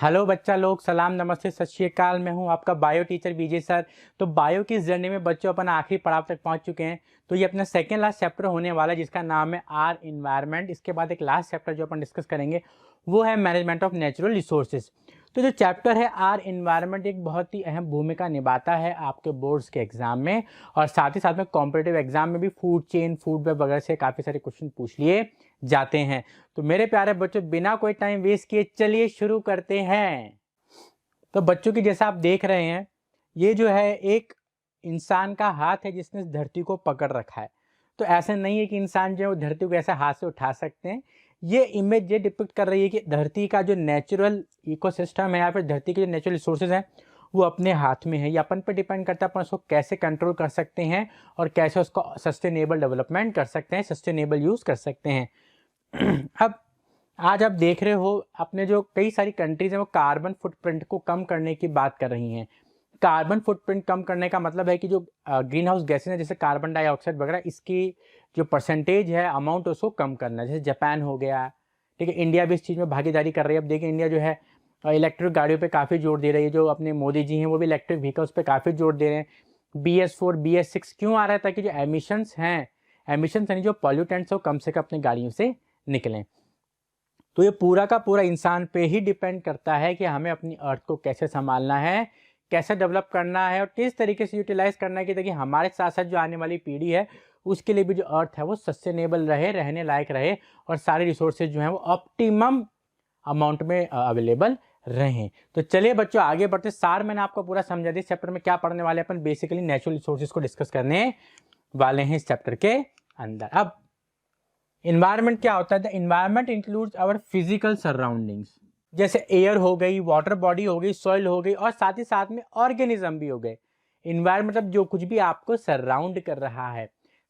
Hello बच्चा लोग, सलाम नमस्ते सत श्री अकाल। मैं हूं आपका बायो टीचर विजय सर। तो बायो की इस जर्नी में बच्चों अपन आखिरी पड़ाव तक पहुंच चुके हैं। तो ये अपना सेकेंड लास्ट चैप्टर होने वाला है जिसका नाम है आर इन्वायरमेंट। इसके बाद एक लास्ट चैप्टर जो अपन डिस्कस करेंगे वो है मैनेजमेंट ऑफ नेचुरल रिसोर्सेज। तो जो चैप्टर है आर इन्वायरमेंट एक बहुत ही अहम भूमिका निभाता है आपके बोर्ड्स के एग्जाम में, और साथ ही साथ में कॉम्पिटेटिव एग्जाम में भी फूड चेन, फूड वेब वगैरह से काफ़ी सारे क्वेश्चन पूछ लिए जाते हैं। तो मेरे प्यारे बच्चों, बिना कोई टाइम वेस्ट किए चलिए शुरू करते हैं। तो बच्चों की जैसा आप देख रहे हैं, ये जो है एक इंसान का हाथ है जिसने इस धरती को पकड़ रखा है। तो ऐसा नहीं है कि इंसान जो है वो धरती को ऐसे हाथ से उठा सकते हैं। ये इमेज ये डिपिक्ट कर रही है कि धरती का जो नेचुरल इकोसिस्टम है या फिर धरती के जो नेचुरल रिसोर्सेज हैं वो अपने हाथ में है। ये अपन पर डिपेंड करता है अपन उसको कैसे कंट्रोल कर सकते हैं और कैसे उसको सस्टेनेबल डेवलपमेंट कर सकते हैं, सस्टेनेबल यूज़ कर सकते हैं। अब आज आप देख रहे हो अपने जो कई सारी कंट्रीज हैं वो कार्बन फुटप्रिंट को कम करने की बात कर रही हैं। कार्बन फुटप्रिंट कम करने का मतलब है कि जो ग्रीन हाउस गैसेज हैं जैसे कार्बन डाइऑक्साइड वगैरह, इसकी जो परसेंटेज है अमाउंट उसको कम करना है। जैसे जापान हो गया, ठीक है, इंडिया भी इस चीज़ में भागीदारी कर रही है। अब देखिए इंडिया जो है इलेक्ट्रिक गाड़ियों पे काफ़ी जोर दे रही है। जो अपने मोदी जी हैं वो भी इलेक्ट्रिक व्हीकल्स पे काफ़ी जोर दे रहे हैं। BS4 BS6 क्यों आ रहा है? ताकि जो एमिशंस हैं, एमिशंस यानी जो पॉल्यूटेंट्स है वो कम से कम अपनी गाड़ियों से निकलें। तो ये पूरा का पूरा इंसान पे ही डिपेंड करता है कि हमें अपनी अर्थ को कैसे संभालना है, कैसे डेवलप करना है और किस तरीके से यूटिलाइज करना है कि ताकि हमारे साथ साथ जो आने वाली पीढ़ी है उसके लिए भी जो अर्थ है वो सस्टेनेबल रहे, रहने लायक रहे और सारे रिसोर्सेज जो हैं वो ऑप्टिमम अमाउंट में अवेलेबल रहें। तो चलिए बच्चों आगे बढ़ते। सार मैंने आपको पूरा समझा दिया। इस चैप्टर में क्या पढ़ने वाले अपन बेसिकली नेचुरल रिसोर्सेज को डिस्कस करने वाले हैं इस चैप्टर के अंदर। अब इन्वायरमेंट क्या होता है? The environment includes our physical surroundings, जैसे एयर हो गई, वाटर बॉडी हो गई, सॉइल हो गई और साथ ही साथ में ऑर्गेनिज्म भी हो गए। इन्वायरमेंट मतलब जो कुछ भी आपको सराउंड कर रहा है।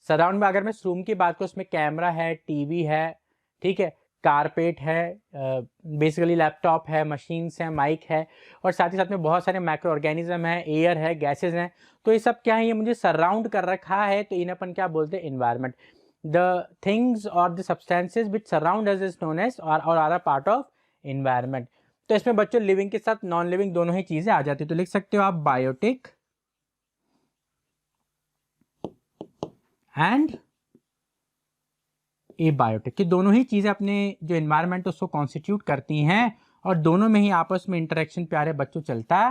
सराउंड में अगर मैं इस रूम की बात करूँ, उसमें कैमरा है, टीवी है, ठीक है, कारपेट है, बेसिकली लैपटॉप है, मशीन्स हैं, माइक है और साथ ही साथ में बहुत सारे माइक्रो ऑर्गेनिज्म है, एयर है, गैसेज हैं। तो ये सब क्या है? ये मुझे सराउंड कर रखा है। तो इन्हें अपन क्या बोलते हैं? Environment. The things or the substances which surround us is known as or are a part of environment। तो इसमें बच्चों लिविंग के साथ नॉन लिविंग दोनों ही चीजें आ जाती है। तो लिख सकते हो आप बायोटिक एंड एबायोटिक, कि दोनों ही चीजें अपने जो एनवायरनमेंट उसको कॉन्स्टिट्यूट करती हैं और दोनों में ही आपस में इंटरेक्शन प्यारे बच्चों चलता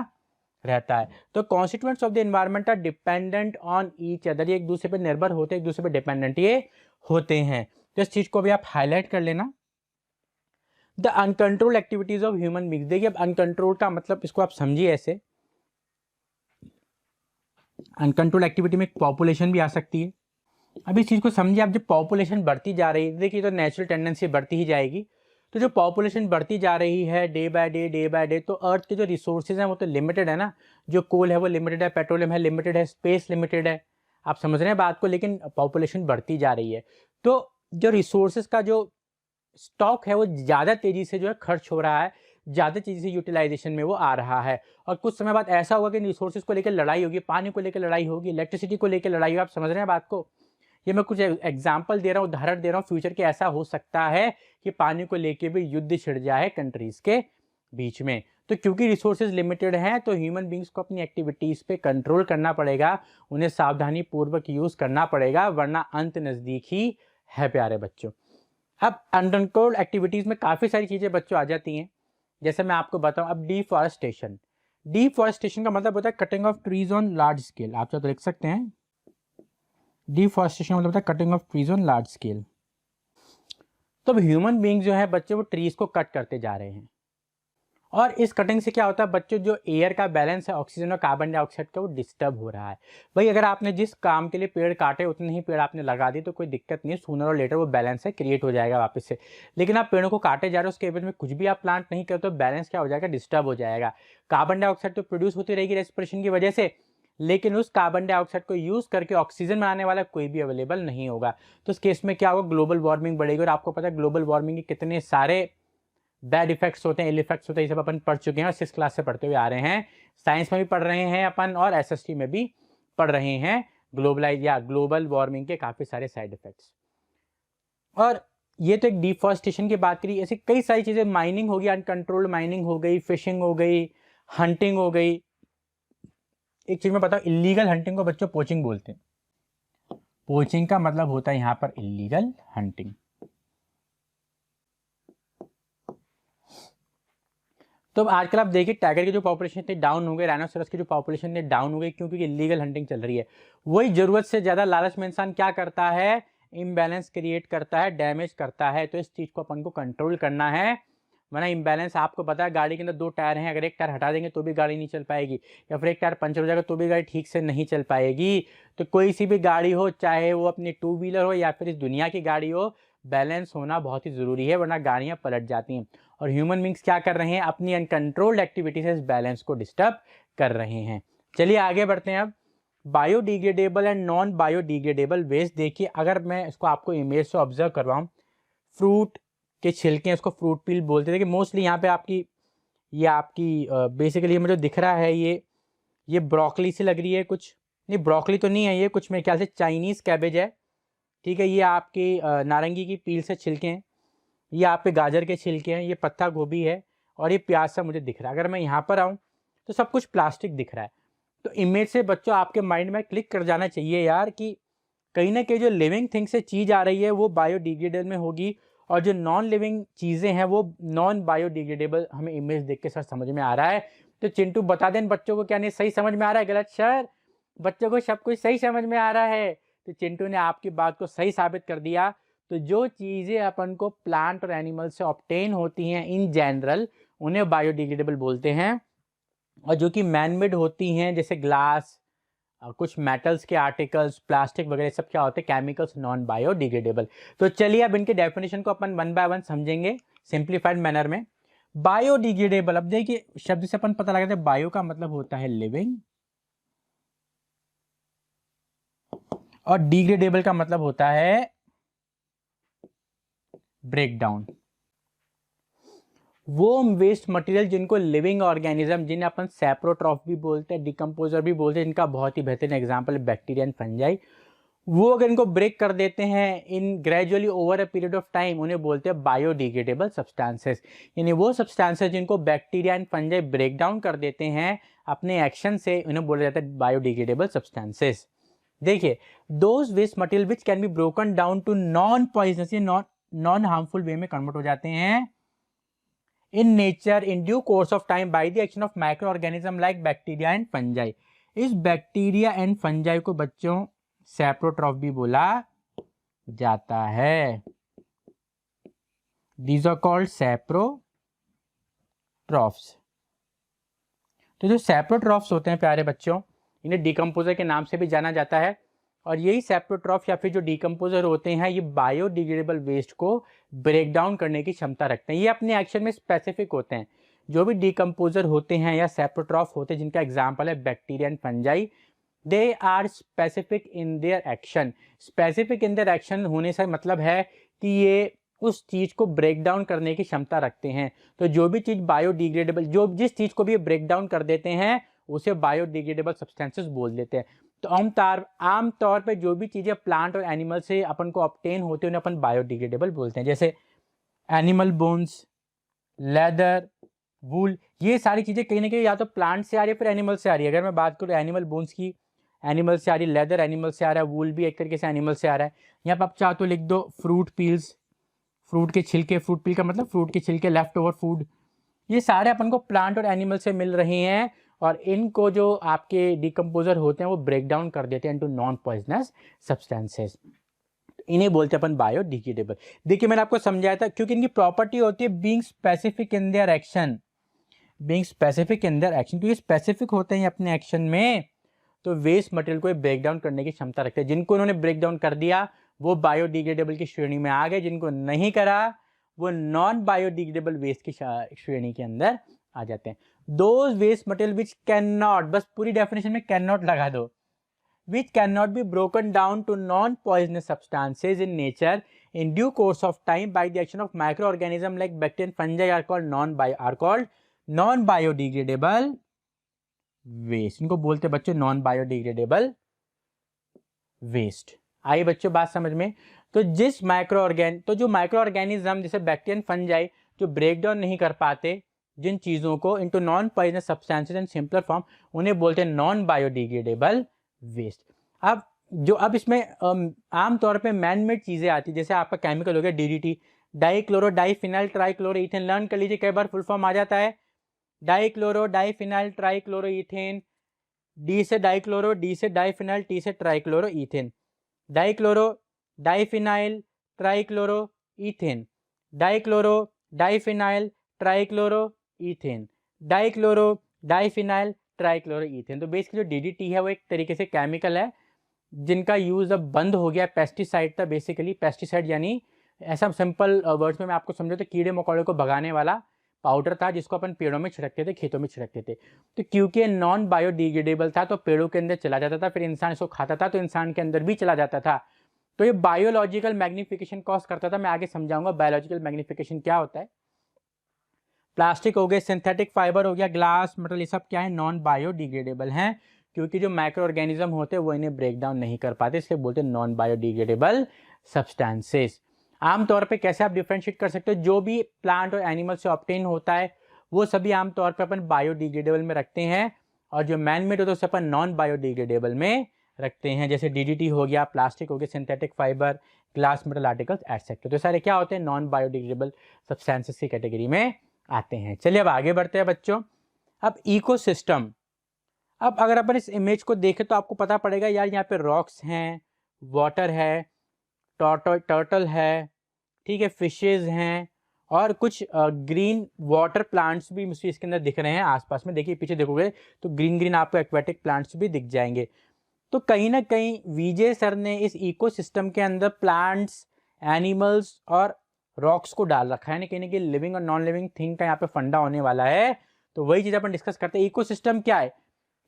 रहता है। तो constituents of the environment are dependent on each other, ये एक दूसरे पर निर्भर होते हैं, एक दूसरे पर डिपेंडेंट ये होते हैं। तो इस चीज को भी आप हाईलाइट कर लेना। The uncontrol activities of human beings. देखिए अब अनकंट्रोल का मतलब इसको आप समझिए ऐसे, अनकंट्रोल एक्टिविटी में पॉपुलेशन भी आ सकती है। अब इस चीज को समझिए, आप जब पॉपुलेशन बढ़ती जा रही है, देखिए तो नेचुरल टेंडेंसी बढ़ती ही जाएगी। तो जो पॉपुलेशन बढ़ती जा रही है डे बाय डे, तो अर्थ के जो रिसोर्सेज हैं वो तो लिमिटेड है ना। जो कोल है वो लिमिटेड है, पेट्रोलियम है लिमिटेड है, स्पेस लिमिटेड है। आप समझ रहे हैं बात को। लेकिन पॉपुलेशन बढ़ती जा रही है तो जो रिसोर्सेज का जो स्टॉक है वो ज़्यादा तेजी से जो है खर्च हो रहा है, ज़्यादा तेजी से यूटिलाइजेशन में वो आ रहा है। और कुछ समय बाद ऐसा होगा कि रिसोर्सेज को लेकर लड़ाई होगी, पानी को लेकर लड़ाई होगी, इलेक्ट्रिसिटी को लेकर लड़ाई होगी। आप समझ रहे हैं बात को। ये मैं कुछ एग्जाम्पल दे रहा हूँ, उदाहरण दे रहा हूँ। फ्यूचर के ऐसा हो सकता है कि पानी को लेके भी युद्ध छिड़ जाए कंट्रीज के बीच में। तो क्योंकि रिसोर्सेज लिमिटेड हैं तो ह्यूमन बींग्स को अपनी एक्टिविटीज़ पे कंट्रोल करना पड़ेगा, उन्हें सावधानी पूर्वक यूज़ करना पड़ेगा, वरना अंत नज़दीक ही है प्यारे बच्चों। अब अनकंट्रोल्ड एक्टिविटीज़ में काफ़ी सारी चीज़ें बच्चों आ जाती हैं। जैसे मैं आपको बताऊं, अब डिफॉरेस्टेशन। डिफॉरेस्टेशन का मतलब होता है cutting of trees on large scale. आप चाहे तो लिख सकते हैं डिफॉरेस्टेशन मतलब होता है cutting of trees on large scale. तो ह्यूमन बींग जो है बच्चे वो ट्रीज को कट करते जा रहे हैं और इस कटिंग से क्या होता है बच्चों, जो एयर का बैलेंस है ऑक्सीजन और कार्बन डाइऑक्साइड का वो डिस्टर्ब हो रहा है। भाई अगर आपने जिस काम के लिए पेड़ काटे उतने ही पेड़ आपने लगा दिए तो कोई दिक्कत नहीं है, सूनर और लेटर वो बैलेंस है क्रिएट हो जाएगा वापस से। लेकिन आप पेड़ों को काटे जा रहे हो, उसके एवज में कुछ भी आप प्लांट नहीं करते तो बैलेंस क्या हो जाएगा? डिस्टर्ब हो जाएगा। कार्बन डाइऑक्साइड तो प्रोड्यूस होती रहेगी रेस्पिरेशन की वजह से, लेकिन उस कार्बन डाइऑक्साइड को यूज करके ऑक्सीजन बनाने वाला कोई भी अवेलेबल नहीं होगा। तो इस केस में क्या होगा? ग्लोबल वार्मिंग बढ़ेगी। और आपको पता है ग्लोबल वार्मिंग के कितने सारे बैड इफेक्ट्स होते हैं, इल इफेक्ट्स होते हैं। ये सब अपन पढ़ चुके हैं और 6th क्लास से पढ़ते हुए आ रहे हैं। साइंस में भी पढ़ रहे हैं अपन और SST में भी पढ़ रहे हैं ग्लोबल वार्मिंग के काफ़ी सारे साइड इफेक्ट्स। और ये तो एक डिफॉरेस्टेशन की बात करी, ऐसे कई सारी चीज़ें, माइनिंग हो गई, अनकंट्रोल्ड माइनिंग हो गई, फिशिंग हो गई, हंटिंग हो गई। एक चीज़ मैं बताऊँ, इलीगल हंटिंग को बच्चों पोचिंग बोलते हैं। पोचिंग का मतलब होता है यहाँ पर इलीगल हंटिंग। तो आजकल आप देखिए टाइगर की जो पॉपुलेशन इतनी डाउन हो गई, राइनोसेरस की जो पॉपुलेशन इतनी डाउन हो गई, क्योंकि इलीगल हंटिंग चल रही है। वही जरूरत से ज़्यादा लालच में इंसान क्या करता है, इम्बैलेंस क्रिएट करता है, डैमेज करता है। तो इस चीज़ को अपन को कंट्रोल करना है, वरना इम्बैलेंस, आपको पता है गाड़ी के अंदर 2 टायर हैं, अगर एक टायर हटा देंगे तो भी गाड़ी नहीं चल पाएगी, या फिर एक टायर पंचर हो जाएगा तो भी गाड़ी ठीक से नहीं चल पाएगी। तो कोई सी भी गाड़ी हो, चाहे वो अपनी 2 व्हीलर हो या फिर इस दुनिया की गाड़ी हो, बैलेंस होना बहुत ही ज़रूरी है, वरना गाड़ियाँ पलट जाती हैं। और ह्यूमन बींग्स क्या कर रहे हैं, अपनी अनकंट्रोल्ड एक्टिविटी से इस बैलेंस को डिस्टर्ब कर रहे हैं। चलिए आगे बढ़ते हैं। अब biodegradable and non biodegradable waste देखिए, अगर मैं इसको आपको इमेज से ऑब्जर्व करवाऊँ, फ्रूट के छिलके, इसको फ्रूट पील बोलते थे कि मोस्टली यहाँ पे आपकी बेसिकली मुझे दिख रहा है, ये ब्रोकली से लग रही है कुछ, नहीं ब्रोकली तो नहीं है, ये कुछ मेरे ख्याल से चाइनीज़ कैबेज है, ठीक है। ये आपकी नारंगी की पील से छिलके हैं, ये आपके गाजर के छिलके हैं, ये पत्ता गोभी है, और ये प्याज सा मुझे दिख रहा है। अगर मैं यहाँ पर आऊँ तो सब कुछ प्लास्टिक दिख रहा है। तो इमेज से बच्चों आपके माइंड में क्लिक कर जाना चाहिए यार कि कहीं ना कहीं जो लिविंग थिंग से चीज़ आ रही है वो बायोडिग्रेडेबल में होगी, और जो नॉन लिविंग चीज़ें हैं वो नॉन बायोडिग्रेडेबल। हमें इमेज देख के सर समझ में आ रहा है। तो चिंटू बता दें बच्चों को, क्या नहीं सही समझ में आ रहा है गलत? सर बच्चों को सब कुछ सही समझ में आ रहा है। तो चिंटू ने आपकी बात को सही साबित कर दिया। तो जो चीज़ें अपन को प्लांट और एनिमल से ऑब्टेन होती हैं इन जनरल, उन्हें बायोडिग्रेडेबल बोलते हैं। और जो कि मैनमेड होती हैं, जैसे ग्लास, कुछ मेटल्स के आर्टिकल्स, प्लास्टिक वगैरह, सब क्या होते हैं, केमिकल्स, नॉन बायोडिग्रेडेबल। तो चलिए अब इनके डेफिनेशन को अपन 1 बाय 1 समझेंगे सिंप्लीफाइड मैनर में। बायोडिग्रेडेबल, अब देखिए शब्द से अपन पता लगाते हैं, बायो का मतलब होता है लिविंग, और डिग्रेडेबल का मतलब होता है ब्रेकडाउन। वो वेस्ट मटेरियल जिनको लिविंग ऑर्गेनिज्म, जिन्हें अपन सैप्रोट्रॉफ भी बोलते हैं, डिकम्पोजर भी बोलते हैं, जिनका बहुत ही बेहतरीन एग्जांपल है बैक्टीरिया एंड फंजाई, वो अगर इनको ब्रेक कर देते हैं in gradually over a period of time, उन्हें बोलते हैं बायोडिग्रेडेबल सब्सटेंसेस। यानी वो सब्सटेंसेस जिनको bacteria and fungi break down कर देते हैं अपने एक्शन से, उन्हें बोला जाता है बायोडिग्रेडेबल सब्सटेंसेस। देखिए, those waste material which can be broken down to non poisonous, ये नॉन हार्मफुल वे में कन्वर्ट हो जाते हैं in nature in due course of time by the action of micro organism like bacteria and fungi. इस bacteria and fungi को बच्चों saprotroph भी बोला जाता है। These are called saprotrophs. तो जो सैप्रोट्रॉफ्स होते हैं प्यारे बच्चों, इन्हें डिकम्पोजर के नाम से भी जाना जाता है। और यही सैप्रोट्रॉफ या फिर जो डिकम्पोजर होते हैं, ये बायोडिग्रेडेबल वेस्ट को ब्रेक डाउन करने की क्षमता रखते हैं। ये अपने एक्शन में स्पेसिफिक होते हैं। जो भी डिकम्पोजर होते हैं या सैप्रोट्रॉफ होते हैं, जिनका एग्जाम्पल है bacteria and fungi, they are specific in their action. Specific in their action होने से मतलब है कि ये उस चीज़ को ब्रेक डाउन करने की क्षमता रखते हैं। तो जो भी चीज़ बायोडिग्रेडेबल, जो जिस चीज़ को भी ब्रेक डाउन कर देते हैं, उसे बायोडिग्रेडेबल सब्सटेंसेस बोल देते हैं। तो आम तौर पे जो भी चीज़ें प्लांट और एनिमल से अपन को ऑब्टेन होती है, उन्हें अपन बायोडिग्रेडेबल बोलते हैं। जैसे एनिमल बोन्स, लेदर, वूल, ये सारी चीज़ें कहीं ना कहीं या तो प्लांट से आ रही है फिर एनिमल से आ रही है। अगर मैं बात करूँ एनिमल बोन्स की, एनिमल से आ रही है, लेदर एनिमल से आ रहा है, वूल भी एक तरीके से एनिमल से आ रहा है। यहाँ पर आप चाहो तो लिख दो फ्रूट पील्स, फ्रूट के छिलके, फ्रूट पील का मतलब फ्रूट के छिलके, लेफ्ट ओवर फूड, ये सारे अपन को प्लांट और एनिमल से मिल रहे हैं। और इनको जो आपके डिकम्पोजर होते हैं वो ब्रेक डाउन कर देते हैं इनटू नॉन पॉइजनस सब्सटेंसेस। इन्हें बोलते हैं अपन बायोडिग्रेडेबल। देखिए मैंने आपको समझाया था, क्योंकि इनकी प्रॉपर्टी होती है being specific in their action, being specific in their action, क्योंकि स्पेसिफिक होते हैं अपने एक्शन में, तो वेस्ट मटेरियल को ब्रेक डाउन करने की क्षमता रखते हैं। जिनको इन्होंने ब्रेक डाउन कर दिया वो बायोडिग्रेडेबल की श्रेणी में आ गए, जिनको नहीं करा वो नॉन बायोडिग्रेडेबल वेस्ट की श्रेणी के अंदर आ जाते हैं। Those waste material which can not, बस पूरी डेफिनेशन में कैन नॉट लगा दो, which cannot be broken down to non-poisonous substances in nature in due course of time by the action of microorganisms like bacteria and fungi are called non-biodegradable waste। इनको बोलते हैं बच्चों non-biodegradable waste। आइए बच्चों बात समझ में। तो जो माइक्रो ऑर्गेनिज्म जैसे बैक्टीरियन फंजाई जो ब्रेक डाउन नहीं कर पाते जिन चीज़ों को into non poisonous substances in simpler form, उन्हें बोलते हैं नॉन बायोडिग्रेडेबल वेस्ट। अब इसमें आमतौर पे मैन मेड चीज़ें आती है, जैसे आपका केमिकल हो गया DDT, dichloro diphenyl trichloroethane. Learn कर लीजिए, कई बार फुल फॉर्म आ जाता है डाइक्लोरो डाइफिनाइल ट्राइक्लोरोइथेन, डी से डाइक्लोरो, डी से डाइफिनाइल, टी से trichloroethane. Dichloro diphenyl trichloroethane, dichloro diphenyl trichloroethane, dichloro diphenyl trichloroethane. तो बेसिकली जो DDT है वो एक तरीके से केमिकल है जिनका यूज़ अब बंद हो गया। पेस्टिसाइड था बेसिकली, पेस्टिसाइड यानी ऐसा सिंपल वर्ड्स में मैं आपको समझो तो कीड़े मकोड़े को भगाने वाला पाउडर था जिसको अपन पेड़ों में छिड़कते थे, खेतों में छिड़कते थे। तो क्योंकि नॉन बायोडिग्रेडेबल था तो पेड़ों के अंदर चला जाता था, फिर इंसान इसको खाता था तो इंसान के अंदर भी चला जाता था। तो ये बायोलॉजिकल मैग्निफिकेशन कॉज करता था। मैं आगे समझाऊंगा बायोलॉजिकल मैग्निफिकेशन क्या होता है। प्लास्टिक हो गए, सिंथेटिक फाइबर हो गया, ग्लास मेटल, ये सब क्या है, नॉन बायोडिग्रेडेबल हैं, क्योंकि जो माइक्रो ऑर्गेनिज्म होते हैं वो इन्हें ब्रेक डाउन नहीं कर पाते, इसलिए बोलते हैं नॉन बायोडिग्रेडेबल सब्सटेंसेस। आमतौर पे कैसे आप डिफ्रेंशिएट कर सकते हो, जो भी प्लांट और एनिमल से ऑब्टेन होता है वो सभी आमतौर पे अपन बायोडिग्रेडेबल में रखते हैं, और जो मैन मेड होता है उसे अपन नॉन बायोडिग्रेडेबल में रखते हैं। जैसे DDT हो गया, प्लास्टिक हो गया, synthetic fibre, glass metal articles etcetera, तो सारे क्या होते हैं, नॉन बायोडिग्रेडेबल सब्सटेंसेस की कैटेगरी में आते हैं। चलिए अब आगे बढ़ते हैं बच्चों। अब इकोसिस्टम, अब अगर अपन इस इमेज को देखें तो आपको पता पड़ेगा यार यहाँ पे रॉक्स हैं, वाटर है, टर्टल है, ठीक है, फिशेज हैं, और कुछ ग्रीन वाटर प्लांट्स भी मुझे इसके अंदर दिख रहे हैं आसपास में। देखिए पीछे देखोगे तो ग्रीन ग्रीन आपको एक्वेटिक प्लांट्स भी दिख जाएंगे। तो कहीं ना कहीं विजय सर ने इस इकोसिस्टम के अंदर प्लांट्स, एनिमल्स और रॉक्स को डाल रखा है, कहीं ना कहीं लिविंग और नॉन लिविंग थिंग का यहाँ पे फंडा होने वाला है। तो वही चीज़ अपन डिस्कस करते हैं। इकोसिस्टम क्या है,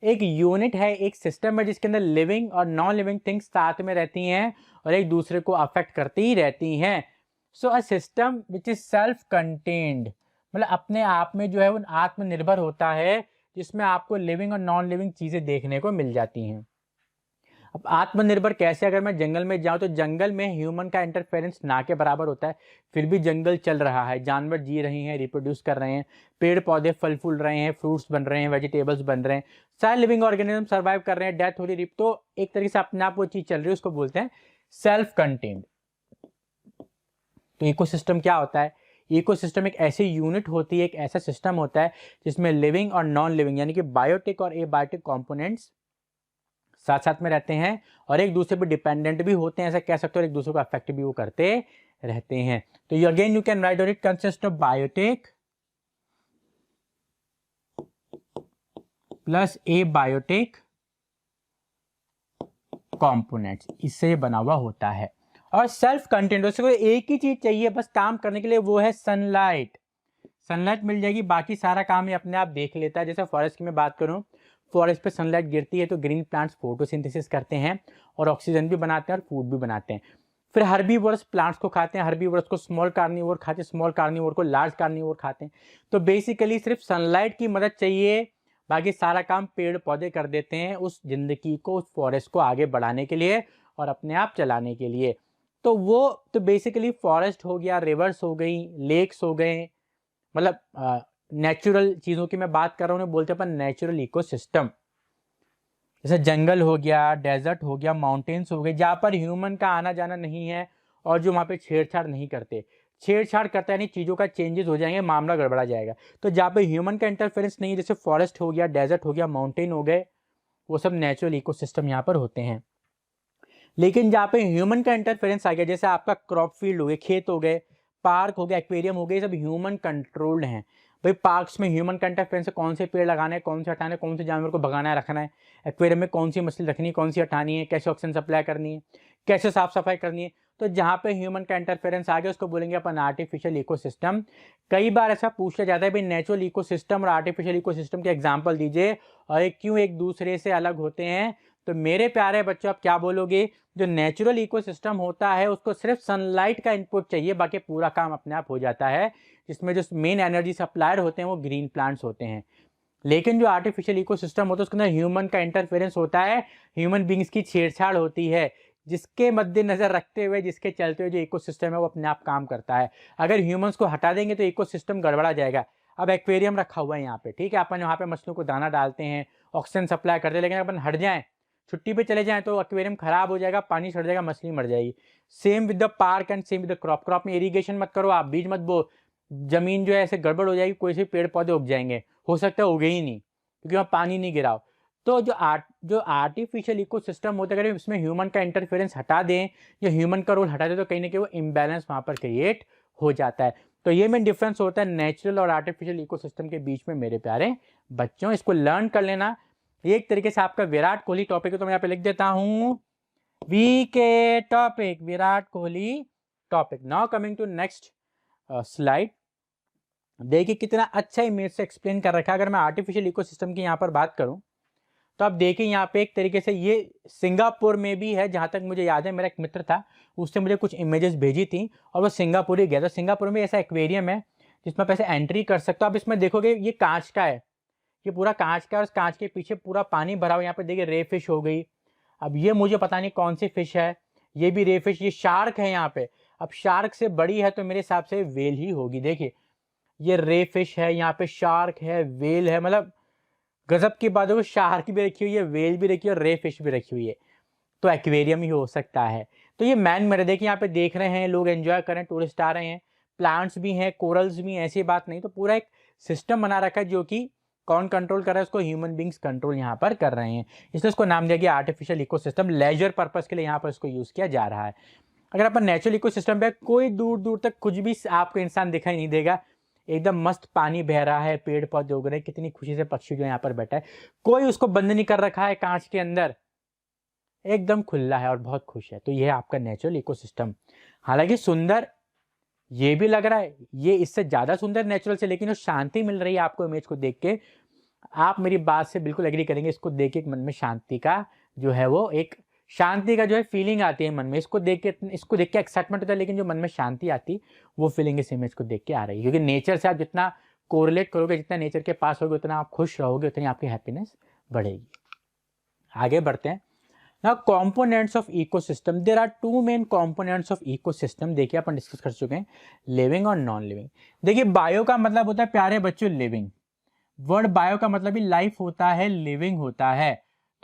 एक यूनिट है, एक सिस्टम है जिसके अंदर लिविंग और नॉन लिविंग थिंग्स साथ में रहती हैं और एक दूसरे को अफेक्ट करती ही रहती हैं। So a system which is self contained, मतलब अपने आप में जो है वो आत्मनिर्भर होता है, जिसमें आपको लिविंग और नॉन लिविंग चीज़ें देखने को मिल जाती हैं। अब आत्मनिर्भर कैसे, अगर मैं जंगल में जाऊं तो जंगल में ह्यूमन का इंटरफेरेंस ना के बराबर होता है, फिर भी जंगल चल रहा है, जानवर जी रहे हैं, रिप्रोड्यूस कर रहे हैं, पेड़ पौधे फल फूल रहे हैं, फ्रूट्स बन रहे हैं, वेजिटेबल्स बन रहे हैं, सारे लिविंग ऑर्गेनिज्म सर्वाइव कर रहे हैं, डेथ हो रही, तो एक तरीके से अपने आप वो चीज़ चल रही है, उसको बोलते हैं सेल्फ कंटेन्ड। तो इकोसिस्टम क्या होता है, इकोसिस्टम एक ऐसी यूनिट होती है, एक ऐसा सिस्टम होता है जिसमें लिविंग और नॉन लिविंग यानी कि बायोटिक और एबायोटिक कंपोनेंट्स साथ साथ में रहते हैं और एक दूसरे पर डिपेंडेंट भी होते हैं, ऐसा कह सकते हो, एक दूसरे को अफेक्ट भी वो करते रहते हैं। तो you again you can write it consist of biotic plus abiotic components, इससे बना हुआ होता है। और सेल्फ कंटेंट, उसको एक ही चीज चाहिए बस काम करने के लिए, वो है सनलाइट। सनलाइट मिल जाएगी, बाकी सारा काम ये अपने आप देख लेता है। जैसे फॉरेस्ट की मैं बात करूं, फॉरेस्ट पे सनलाइट गिरती है तो ग्रीन प्लांट्स फोटोसिंथेसिस करते हैं और ऑक्सीजन भी बनाते हैं और फूड भी बनाते हैं। फिर हर्बीवोरस प्लांट्स को खाते हैं, हर्बीवोरस को स्मॉल कार्निवोर खाते हैं, स्मॉल कार्निवोर को लार्ज कार्निवोर खाते हैं। तो बेसिकली सिर्फ सनलाइट की मदद चाहिए, बाकी सारा काम पेड़ पौधे कर देते हैं उस जिंदगी को, उस फॉरेस्ट को आगे बढ़ाने के लिए और अपने आप चलाने के लिए। तो वो तो बेसिकली फॉरेस्ट हो गया, रिवर्स हो गई, लेक्स हो गए, मतलब नेचुरल चीज़ों की मैं बात कर रहा हूँ, उन्हें बोलते हैं अपन नेचुरल इकोसिस्टम। जैसे जंगल हो गया, डेजर्ट हो गया, माउंटेन्स हो गए, जहाँ पर ह्यूमन का आना जाना नहीं है और जो वहाँ पे छेड़छाड़ नहीं करते। छेड़छाड़ करता है नहीं, चीज़ों का चेंजेस हो जाएंगे, मामला गड़बड़ा जाएगा। तो जहाँ पे ह्यूमन का इंटरफेरेंस नहीं है, जैसे फॉरेस्ट हो गया, डेजर्ट हो गया, माउंटेन हो गए, वो सब नेचुरल इकोसिस्टम यहाँ पर होते हैं। लेकिन जहाँ पे ह्यूमन का इंटरफेरेंस आ गया, जैसे आपका क्रॉप फील्ड हो गए, खेत हो गए, पार्क हो गया, एक्वेरियम हो गए, सब ह्यूमन कंट्रोल्ड हैं। भाई पार्क्स में ह्यूमन का इंटरफेरेंस है, कौन से पेड़ लगाने हैं, कौन से हटाने, कौन से जानवर को भगाना है, रखना है, एक्वेरियम में कौन सी मछली रखनी है, कौन सी हटानी है, कैसे ऑक्सीजन सप्लाई करनी है, कैसे साफ सफाई करनी है। तो जहाँ पे ह्यूमन का इंटरफेरेंस आ गया उसको बोलेंगे अपन आर्टिफिशियल इकोसिस्टम। कई बार ऐसा पूछा जाता है भाई नेचुरल इकोसिस्टम और आर्टिफिशियल इकोसिस्टम के एग्जाम्पल दीजिए और ये क्यों एक दूसरे से अलग होते हैं। तो मेरे प्यारे बच्चों आप क्या बोलोगे, जो नेचुरल इकोसिस्टम होता है उसको सिर्फ सनलाइट का इनपुट चाहिए, बाकी पूरा काम अपने आप हो जाता है, जिसमें जो मेन एनर्जी सप्लायर होते हैं वो ग्रीन प्लांट्स होते हैं। लेकिन जो आर्टिफिशियल इकोसिस्टम होता है उसके अंदर ह्यूमन का इंटरफेरेंस होता है, ह्यूमन बींग्स की छेड़छाड़ होती है, जिसके मद्देनजर रखते हुए, जिसके चलते हुए जो इकोसिस्टम है वो अपने आप काम करता है। अगर ह्यूमंस को हटा देंगे तो इकोसिस्टम गड़बड़ा जाएगा। अब एक्वेरियम रखा हुआ है यहाँ पे, ठीक है, अपन वहाँ पे मछलियों को दाना डालते हैं, ऑक्सीजन सप्लाई करते हैं, लेकिन अपन हट जाएं, छुट्टी पे चले जाएं तो एक्वेरियम खराब हो जाएगा, पानी सड़ जाएगा, मछली मर जाएगी। Same with the park and same with the crop. Crop में इरीगेशन मत करो आप, बीज मत बो, जमीन जो है ऐसे गड़बड़ हो जाएगी, कोई से पेड़ पौधे उग जाएंगे, हो सकता है उगे ही नहीं क्योंकि वहाँ पानी नहीं गिराओ। तो जो आर्टिफिशियल इकोसिस्टम होता है, अगर इसमें ह्यूमन का इंटरफेरेंस हटा दें या ह्यूमन का रोल हटा दें तो कहीं ना कहीं वो इम्बैलेंस वहाँ पर क्रिएट हो जाता है। तो ये मेन डिफरेंस होता है नेचुरल और आर्टिफिशियल इकोसिस्टम के बीच में मेरे प्यारे बच्चों, इसको लर्न कर लेना। ये एक तरीके से आपका विराट कोहली टॉपिक है, तो मैं यहाँ पे लिख देता हूँ V K topic, Virat Kohli topic. Now coming to next slide. देखिए कितना अच्छा इमेज से एक्सप्लेन कर रखा है। अगर मैं आर्टिफिशियल इकोसिस्टम की यहाँ पर बात करूँ तो आप देखिए यहाँ पे एक तरीके से ये सिंगापुर में भी है, जहाँ तक मुझे याद है, मेरा एक मित्र था, उसने मुझे कुछ इमेजेस भेजी थी और वो सिंगापुर ही गया था। सिंगापुर में ऐसा एक्वेरियम है जिसमें आप ऐसे एंट्री कर सकते हो। आप इसमें देखोगे ये कांच का है, ये पूरा कांच का है और उस कांच के पीछे पूरा पानी भरा हुआ। यहाँ पे देखिए रे फिश हो गई। अब ये मुझे पता नहीं कौन सी फिश है, ये भी रे फिश, ये शार्क है यहाँ पे। अब शार्क से बड़ी है तो मेरे हिसाब से वेल ही होगी। देखिए ये रे फिश है, यहाँ पे शार्क है, वेल है, मतलब गजब की बात है। वो शार्क भी रखी हुई है, वेल भी रखी है और रे फिश भी रखी हुई है, तो एक्वेरियम ही हो सकता है। तो ये मैन मेरे देखिए यहाँ पे देख रहे हैं, लोग एंजॉय कर रहे हैं, टूरिस्ट आ रहे हैं, प्लांट्स भी हैं, कोरल्स भी हैं, ऐसी बात नहीं। तो पूरा एक सिस्टम बना रखा है जो कि कौन कंट्रोल कर रहा है, उसको ह्यूमन बींग्स कंट्रोल यहाँ पर कर रहे हैं। इसलिए उसको नाम दिया गया आर्टिफिशियल इकोसिस्टम। लेजर पर्पस के लिए यहाँ पर इसको यूज किया जा रहा है। अगर अपन नेचुरल इकोसिस्टम पे, कोई दूर दूर तक कुछ भी आपको इंसान दिखाई नहीं देगा, एकदम मस्त पानी बह रहा है, पेड़ पौधे उग रहे हैं, कितनी खुशी से पक्षी जो यहाँ पर बैठा है, कोई उसको बंद नहीं कर रखा है कांच के अंदर, एकदम खुला है और बहुत खुश है। तो ये है आपका नेचुरल इकोसिस्टम। हालांकि सुंदर ये भी लग रहा है, ये इससे ज्यादा सुंदर नेचुरल से, लेकिन जो शांति मिल रही है आपको इमेज को देख के, आप मेरी बात से बिल्कुल एग्री करेंगे। इसको देख के मन में शांति का जो है वो एक शांति का जो है फीलिंग आती है मन में। इसको देख के एक्साइटमेंट होता है, लेकिन जो मन में शांति आती वो फीलिंग इस इमेज को देख के आ रही है। क्योंकि नेचर से आप जितना कोरिलेट करोगे, जितना नेचर के पास होगे, उतना आप खुश रहोगे, उतनी आपकी हैप्पीनेस बढ़ेगी। आगे बढ़ते हैं। Now components of ecosystem, there are two main components of ecosystem। देखिए अपन डिस्कस कर चुके हैं, लिविंग और नॉन लिविंग। देखिए बायो का मतलब होता है प्यारे बच्चों लिविंग। वर्ड बायो का मतलब ही लाइफ होता है, लिविंग होता है।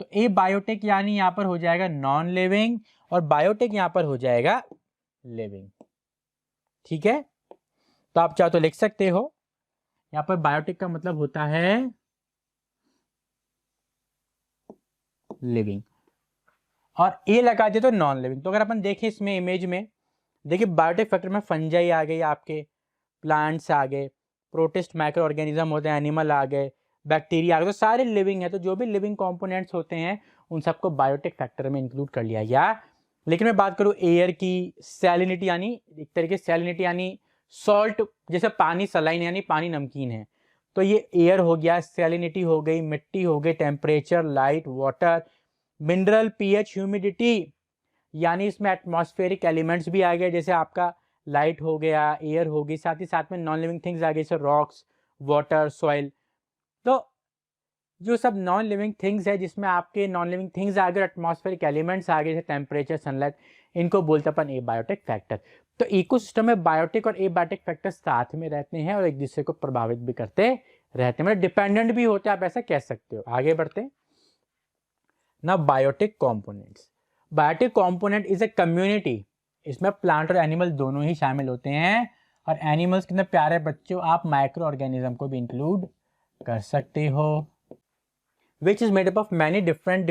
तो ए बायोटेक यानी यहाँ पर हो जाएगा नॉन लिविंग और बायोटेक यहाँ पर हो जाएगा लिविंग। ठीक है, तो आप चाहो तो लिख सकते हो, यहाँ पर बायोटेक का मतलब होता है लिविंग और ए लगा दे तो नॉन लिविंग। तो अगर अपन देखें इसमें इमेज में, देखिए बायोटेक फैक्टर में फंजाई आ गई, आपके प्लांट्स आ गए, प्रोटिस्ट माइक्रो ऑर्गेनिज्म होते हैं, एनिमल आ गए, बैक्टीरिया आ गए, तो सारे लिविंग है। तो जो भी लिविंग कंपोनेंट्स होते हैं उन सबको बायोटेक फैक्टर में इंक्लूड कर लिया गया। लेकिन मैं बात करूँ एयर की, सैलिनिटी यानी एक तरीके से सैलिनिटी यानी सॉल्ट, जैसे पानी सलाइन यानी पानी नमकीन है, तो ये एयर हो गया, सैलिनिटी हो गई, मिट्टी हो गई, temperature, light, water, mineral, pH, humidity, यानी इसमें एटमॉस्फेरिक एलिमेंट्स भी आ गए, जैसे आपका लाइट हो गया, एयर होगी, साथ ही साथ में नॉन लिविंग थिंग्स आ गई, जैसे रॉक्स, वाटर, सॉइल। तो जो सब नॉन लिविंग थिंग्स है, जिसमें आपके नॉन लिविंग थिंग्स आ गए, एटमॉस्फेरिक एलिमेंट्स आ गए, जैसे टेम्परेचर, सनलाइट, इनको बोलते अपन एबायोटिक फैक्टर। तो इकोसिस्टम में बायोटिक और एबायोटिक फैक्टर साथ में रहते हैं और एक दूसरे को प्रभावित भी करते रहते हैं, मतलब डिपेंडेंट भी होते हैं, आप ऐसा कह सकते हो। आगे बढ़ते हैं ना। Biotic components, biotic component is a community, इसमें प्लांट और एनिमल दोनों ही शामिल होते हैं। और एनिमल्स कितने प्यारे बच्चों, आप माइक्रो ऑर्गेनिज्म को भी इंक्लूड कर सकते हो, which is made up of many different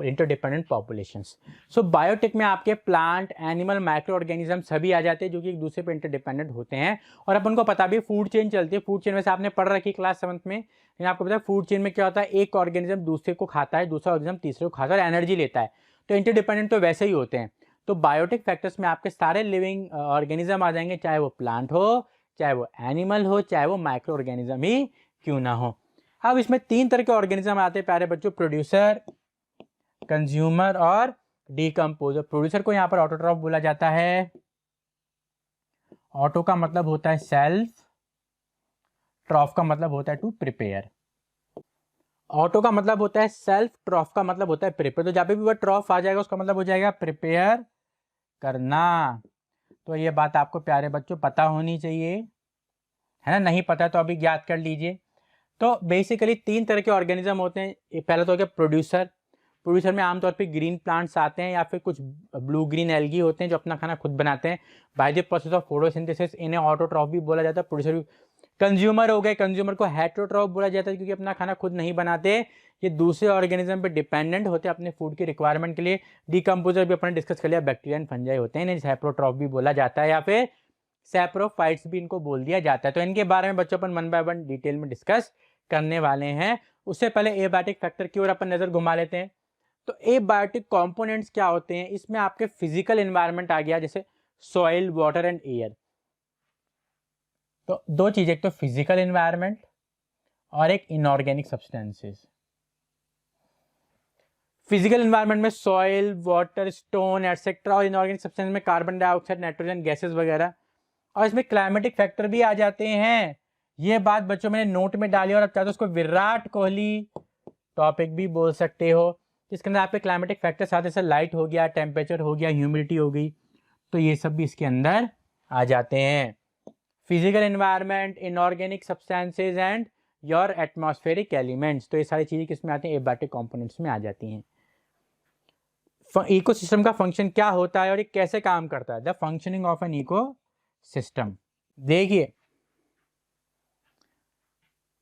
interdependent populations। So biotech में आपके प्लांट, एनिमल, माइक्रो ऑर्गेनिज्म सभी आ जाते हैं जो कि एक दूसरे पे इंटरडिपेंडेंट होते हैं। और अपन को पता भी फूड चेन चलती है। फूड चेन वैसे आपने पढ़ रखी क्लास 7th में, लेकिन आपको पता है फूड चेन में क्या होता है, एक ऑर्गेनिज्म दूसरे को खाता है, दूसरा ऑर्गेनिज्म तीसरे को खाता है और एनर्जी लेता है। तो इंटरडिपेंडेंट तो वैसे ही होते हैं। तो बायोटिक फैक्टर्स में आपके सारे लिविंग ऑर्गेनिज्म आ जाएंगे, चाहे वो प्लांट हो, चाहे वो एनिमल हो, चाहे वो माइक्रो ऑर्गेनिज्म ही क्यों ना हो। अब इसमें 3 तरह के ऑर्गेनिज्म आते हैं प्यारे बच्चों, प्रोड्यूसर, कंज्यूमर और डीकम्पोजर। प्रोड्यूसर को यहाँ पर ऑटोट्रॉफ बोला जाता है। ऑटो का मतलब होता है सेल्फ, ट्रॉफ का मतलब होता है टू प्रिपेयर। ऑटो का मतलब होता है सेल्फ, ट्रॉफ का मतलब होता है प्रिपेयर। तो जहाँ पे भी वो ट्रॉफ आ जाएगा उसका मतलब हो जाएगा प्रिपेयर करना। तो ये बात आपको प्यारे बच्चों पता होनी चाहिए, है ना। नहीं पता तो अभी याद कर लीजिए। तो बेसिकली 3 तरह के ऑर्गेनिज्म होते हैं। पहला तो हो गया प्रोड्यूसर। प्रोड्यूसर में आमतौर पे ग्रीन प्लांट्स आते हैं या फिर कुछ ब्लू ग्रीन एल्गी होते हैं जो अपना खाना खुद बनाते हैं by the process of photosynthesis. इन्हें ऑटोट्रॉफ भी बोला जाता है, प्रोड्यूसर भी। कंज्यूमर हो गए, कंज्यूमर को हेटेरोट्रॉफ बोला जाता है क्योंकि अपना खाना खुद नहीं बनाते, ये दूसरे ऑर्गेनिज्म पे डिपेंडेंट होते हैं अपने फूड की रिक्वायरमेंट के लिए। डिकम्पोजर भी अपने डिस्कस कर लिया, बैक्टीरिया एंड फंजाई होते हैं, इन्हें हेटेरोट्रॉफ भी बोला जाता है या फिर सैप्रोफाइट्स भी इनको बोल दिया जाता है। तो इनके बारे में बच्चों अपन 1 बाय 1 डिटेल में डिस्कस करने वाले हैं। उससे पहले एबायोटिक फैक्टर की ओर अपन नजर घुमा लेते हैं। तो एबायोटिक कंपोनेंट्स क्या होते हैं, इसमें आपके फिजिकल एनवायरनमेंट आ गया, जैसे सॉइल, वाटर एंड एयर। तो 2 चीजें, एक तो फिजिकल एनवायरनमेंट और एक इनऑर्गेनिक सब्सटेंसेस। फिजिकल एनवायरनमेंट में सॉइल, वाटर, स्टोन एटसेट्रा, और इनऑर्गेनिक सब्सटेंस में कार्बन डाइऑक्साइड, नाइट्रोजन गैसेस वगैरह। और इसमें क्लाइमेटिक फैक्टर भी आ जाते हैं। ये बात बच्चों मैंने नोट में डाली और अब चाहते हो उसको विराट कोहली टॉपिक भी बोल सकते हो। इसके अंदर आपके क्लाइमेटिक फैक्टर साथ जैसे लाइट हो गया, टेम्परेचर हो गया, ह्यूमिडिटी हो गई, तो ये सब भी इसके अंदर आ जाते हैं। Physical environment, inorganic substances and your atmospheric elements, तो ये सारी चीजें किसमें आती हैं, एबायोटिक कंपोनेंट्स में आ जाती हैं। इकोसिस्टम का फंक्शन क्या होता है और ये कैसे काम करता है, the functioning of an ecosystem. देखिए,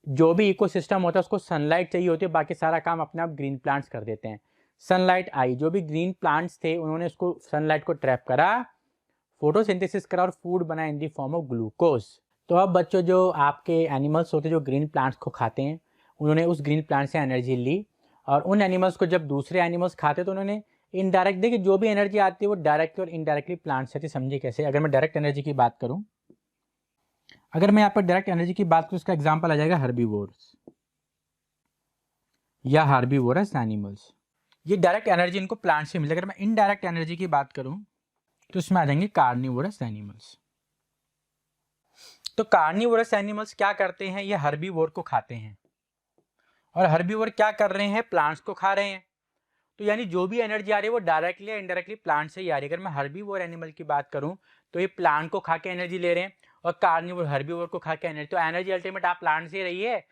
जो भी इकोसिस्टम होता है उसको सनलाइट चाहिए होती है, बाकी सारा काम अपने आप ग्रीन प्लांट्स कर देते हैं। सनलाइट आई, जो भी ग्रीन प्लांट्स थे उन्होंने उसको सनलाइट को ट्रैप करा, फोटोसिंथेसिस करा और फूड बना इन दी फॉर्म ऑफ ग्लूकोज। तो अब बच्चों, जो आपके एनिमल्स होते हैं जो ग्रीन प्लांट्स को खाते हैं, उन्होंने उस ग्रीन प्लांट से एनर्जी ली, और उन एनिमल्स को जब दूसरे एनिमल्स खाते तो उन्होंने इनडायरेक्ट, देखिए जो भी एनर्जी आती है वो डायरेक्टली और इनडायरेक्टली प्लांट से आती है। समझिए कैसे, अगर मैं डायरेक्ट एनर्जी की बात करूं, अगर मैं यहाँ पर डायरेक्ट एनर्जी की बात करूं, उसका एग्जाम्पल आ जाएगा हर्बीवोर्स या हार्बीवोरस एनिमल्स। ये डायरेक्ट एनर्जी इनको प्लांट से मिलती है। अगर मैं इनडायरेक्ट एनर्जी की बात करूं तो इसमें आ जाएंगे कार्निवोरस एनिमल्स। तो कार्निवोरस एनिमल्स क्या करते हैं, ये हर्बीवोर को खाते हैं, और हर्बीवोर क्या कर रहे हैं, प्लांट्स को खा रहे हैं। तो यानी जो भी एनर्जी आ रही है वो डायरेक्टली या इनडायरेक्टली प्लांट से ही आ रही है। अगर मैं हर्बीवोर एनिमल की बात करूं तो ये प्लांट को खा के एनर्जी ले रहे हैं, और कार्निवोर हर्बीवोर को खा के एनर्जी, तो एनर्जी अल्टीमेट आप प्लांट से ही रही है।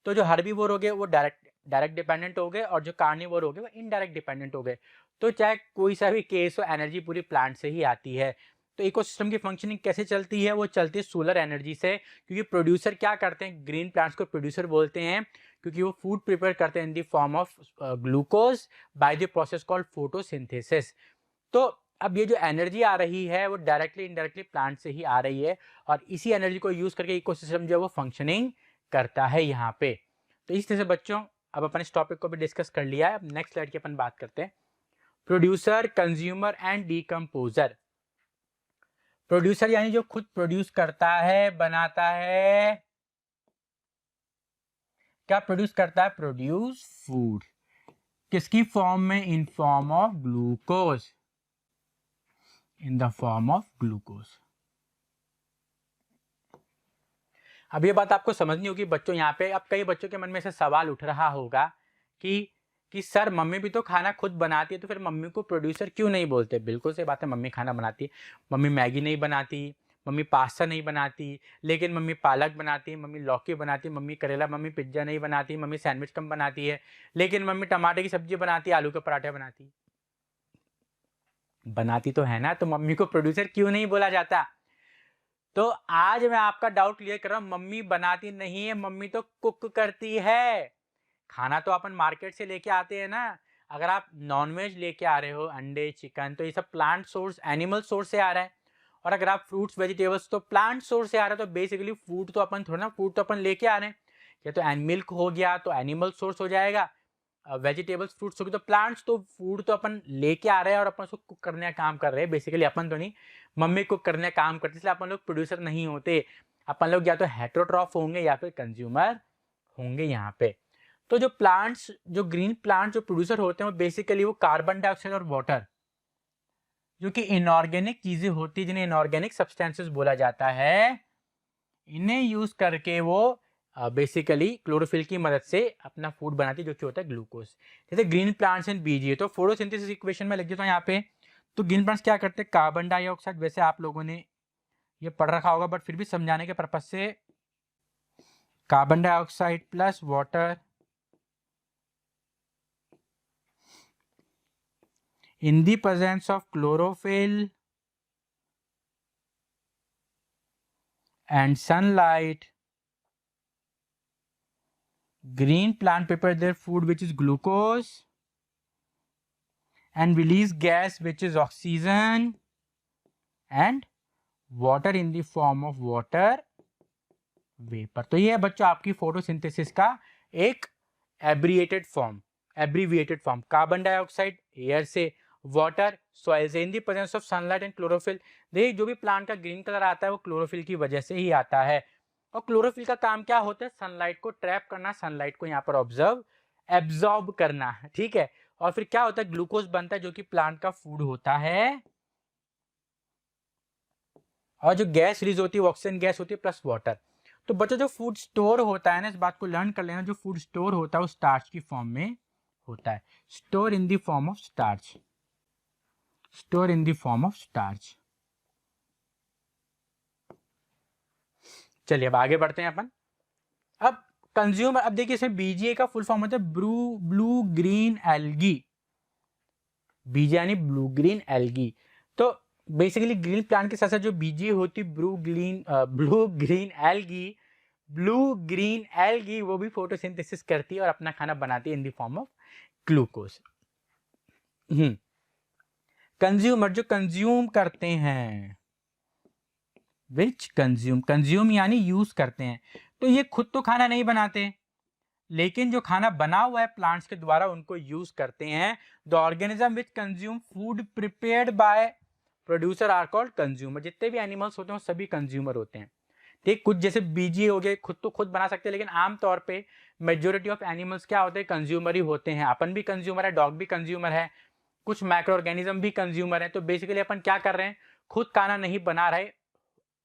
तो जो हर्बीवोर हो गए वो डायरेक्ट डिपेंडेंट हो गए, और जो कार्निवोर हो गए वो इनडायरेक्ट डिपेंडेंट हो गए। तो चाहे कोई सा भी केस हो, एनर्जी पूरी प्लांट से ही आती है। तो इकोसिस्टम की फंक्शनिंग कैसे चलती है, वो चलती है सोलर एनर्जी से, क्योंकि प्रोड्यूसर क्या करते हैं, ग्रीन प्लांट्स को प्रोड्यूसर बोलते हैं क्योंकि वो फूड प्रिपेयर करते हैं in the form of glucose by the process called photosynthesis. तो अब ये जो एनर्जी आ रही है वो डायरेक्टली इनडायरेक्टली प्लांट से ही आ रही है, और इसी एनर्जी को यूज करके इकोसिस्टम जो है वो फंक्शनिंग करता है यहाँ पे। तो इस तरह से बच्चों, अब अपन इस टॉपिक को भी डिस्कस कर लिया है। अब नेक्स्ट स्लाइड की अपन बात करते हैं, producer, consumer and decomposer. Producer यानी जो खुद प्रोड्यूस करता है, बनाता है, क्या प्रोड्यूस करता है, प्रोड्यूस फूड, किसकी फॉर्म में, in form of glucose, in the form of glucose. अब ये बात आपको समझनी होगी बच्चों यहाँ पे। अब कई बच्चों के मन में से सवाल उठ रहा होगा कि सर मम्मी भी तो खाना खुद बनाती है, तो फिर मम्मी को प्रोड्यूसर क्यों नहीं बोलते। बिल्कुल सही बात है, मम्मी खाना बनाती है, मम्मी मैगी नहीं बनाती, मम्मी पास्ता नहीं बनाती, लेकिन मम्मी पालक बनाती है, मम्मी लौकी बनाती है, मम्मी करेला, मम्मी पिज्जा नहीं बनाती, मम्मी सैंडविच कम बनाती है, लेकिन मम्मी टमाटर की सब्जी बनाती है, आलू के पराठे बनाती तो है ना। तो मम्मी को प्रोड्यूसर क्यों नहीं बोला जाता। तो आज मैं आपका डाउट क्लियर कर रहा हूं, मम्मी बनाती नहीं है, मम्मी तो कुक करती है। खाना तो अपन मार्केट से लेके आते हैं ना। अगर आप नॉनवेज लेके आ रहे हो, अंडे, चिकन, तो ये सब प्लांट सोर्स, एनिमल सोर्स से आ रहा है। और अगर आप फ्रूट्स, वेजिटेबल्स, तो प्लांट सोर्स से आ रहा है। तो बेसिकली फूड तो अपन थोड़ा ना, फूड तो अपन लेके आ रहे हैं। या तो मिल्क हो गया तो एनिमल सोर्स हो जाएगा, वेजिटेबल्स, फ्रूट्स हो गए तो प्लांट्स। तो फूड तो अपन लेके आ रहे हैं और अपन उसको कुक करने का काम कर रहे हैं। बेसिकली अपन तो नहीं, मम्मी कुक करने का काम करती है, इसलिए अपन लोग प्रोड्यूसर नहीं होते। अपन लोग या तो हेटेरोट्रॉफ होंगे या फिर कंज्यूमर होंगे यहाँ पे। तो जो प्लांट्स, जो ग्रीन प्लांट जो प्रोड्यूसर होते हैं वो बेसिकली वो कार्बन डाइऑक्साइड और वाटर, जो कि इनऑर्गेनिक चीजें होती है, जिन्हें इनऑर्गेनिक सब्सटेंसेस बोला जाता है, इन्हें यूज करके वो बेसिकली क्लोरोफिल की मदद से अपना फूड बनाती है, जो कि होता है ग्लूकोज। जैसे ग्रीन प्लांट्स एंड बीजीए, तो फोटोसिंथेसिस इक्वेशन में लिख देता हूँ यहाँ पे। तो ग्रीन प्लांट्स क्या करते हैं, कार्बन डाइऑक्साइड, वैसे आप लोगों ने ये पढ़ रखा होगा बट फिर भी समझाने के पर्पज से, carbon dioxide plus water in the presence of chlorophyll and sunlight, green plant prepare their food which is glucose and release gas which is oxygen and water in the form of water vapor। तो ये है बच्चों आपकी photosynthesis का एक abbreviated form, carbon dioxide air से, water soil से, in the presence of sunlight and chlorophyll. देखिए जो भी प्लांट का ग्रीन कलर आता है वो क्लोरोफिल की वजह से ही आता है। और क्लोरोफिल का काम क्या होता है, सनलाइट को ट्रैप करना, सनलाइट को यहाँ पर एब्जॉर्ब करना, ठीक है। और फिर क्या होता है, ग्लूकोज बनता है जो कि प्लांट का फूड होता है। और जो गैस रिलीज होती है ऑक्सीजन गैस होती है प्लस वाटर। तो बच्चों जो फूड स्टोर होता है ना, इस बात को लर्न कर लेना, जो फूड स्टोर होता है वो स्टार्च की फॉर्म में होता है, store in the form of starch, store in the form of starch. चलिए अब आगे बढ़ते हैं अपन। अब कंज्यूमर, अब देखिए इसमें बीजीए का फुल फॉर्म होता है ब्लू ग्रीन एल्गी, बीजे यानी ब्लू ग्रीन एल्गी। तो बेसिकली ग्रीन प्लांट के साथ साथ जो बीजीए होती ब्लू ग्रीन एल्गी वो भी फोटोसिंथेसिस करती है और अपना खाना बनाती है in the form of glucose. Consumer जो कंज्यूम करते हैं, विच कंज्यूम यानी यूज करते हैं। तो ये खुद तो खाना नहीं बनाते, लेकिन जो खाना बना हुआ है प्लांट्स के द्वारा उनको यूज करते हैं। The organism which consume food prepared by producer are called consumer. जितने भी एनिमल्स होते हैं वो सभी कंज्यूमर होते हैं, ठीक। कुछ जैसे बीजी हो गए, खुद बना सकते हैं, लेकिन आमतौर पे मेजोरिटी ऑफ एनिमल्स क्या होते हैं, कंज्यूमर ही होते हैं। अपन भी कंज्यूमर है, डॉग भी कंज्यूमर है, कुछ माइक्रो ऑर्गेनिज्म भी कंज्यूमर है। तो बेसिकली अपन क्या कर रहे हैं, खुद खाना नहीं बना रहे,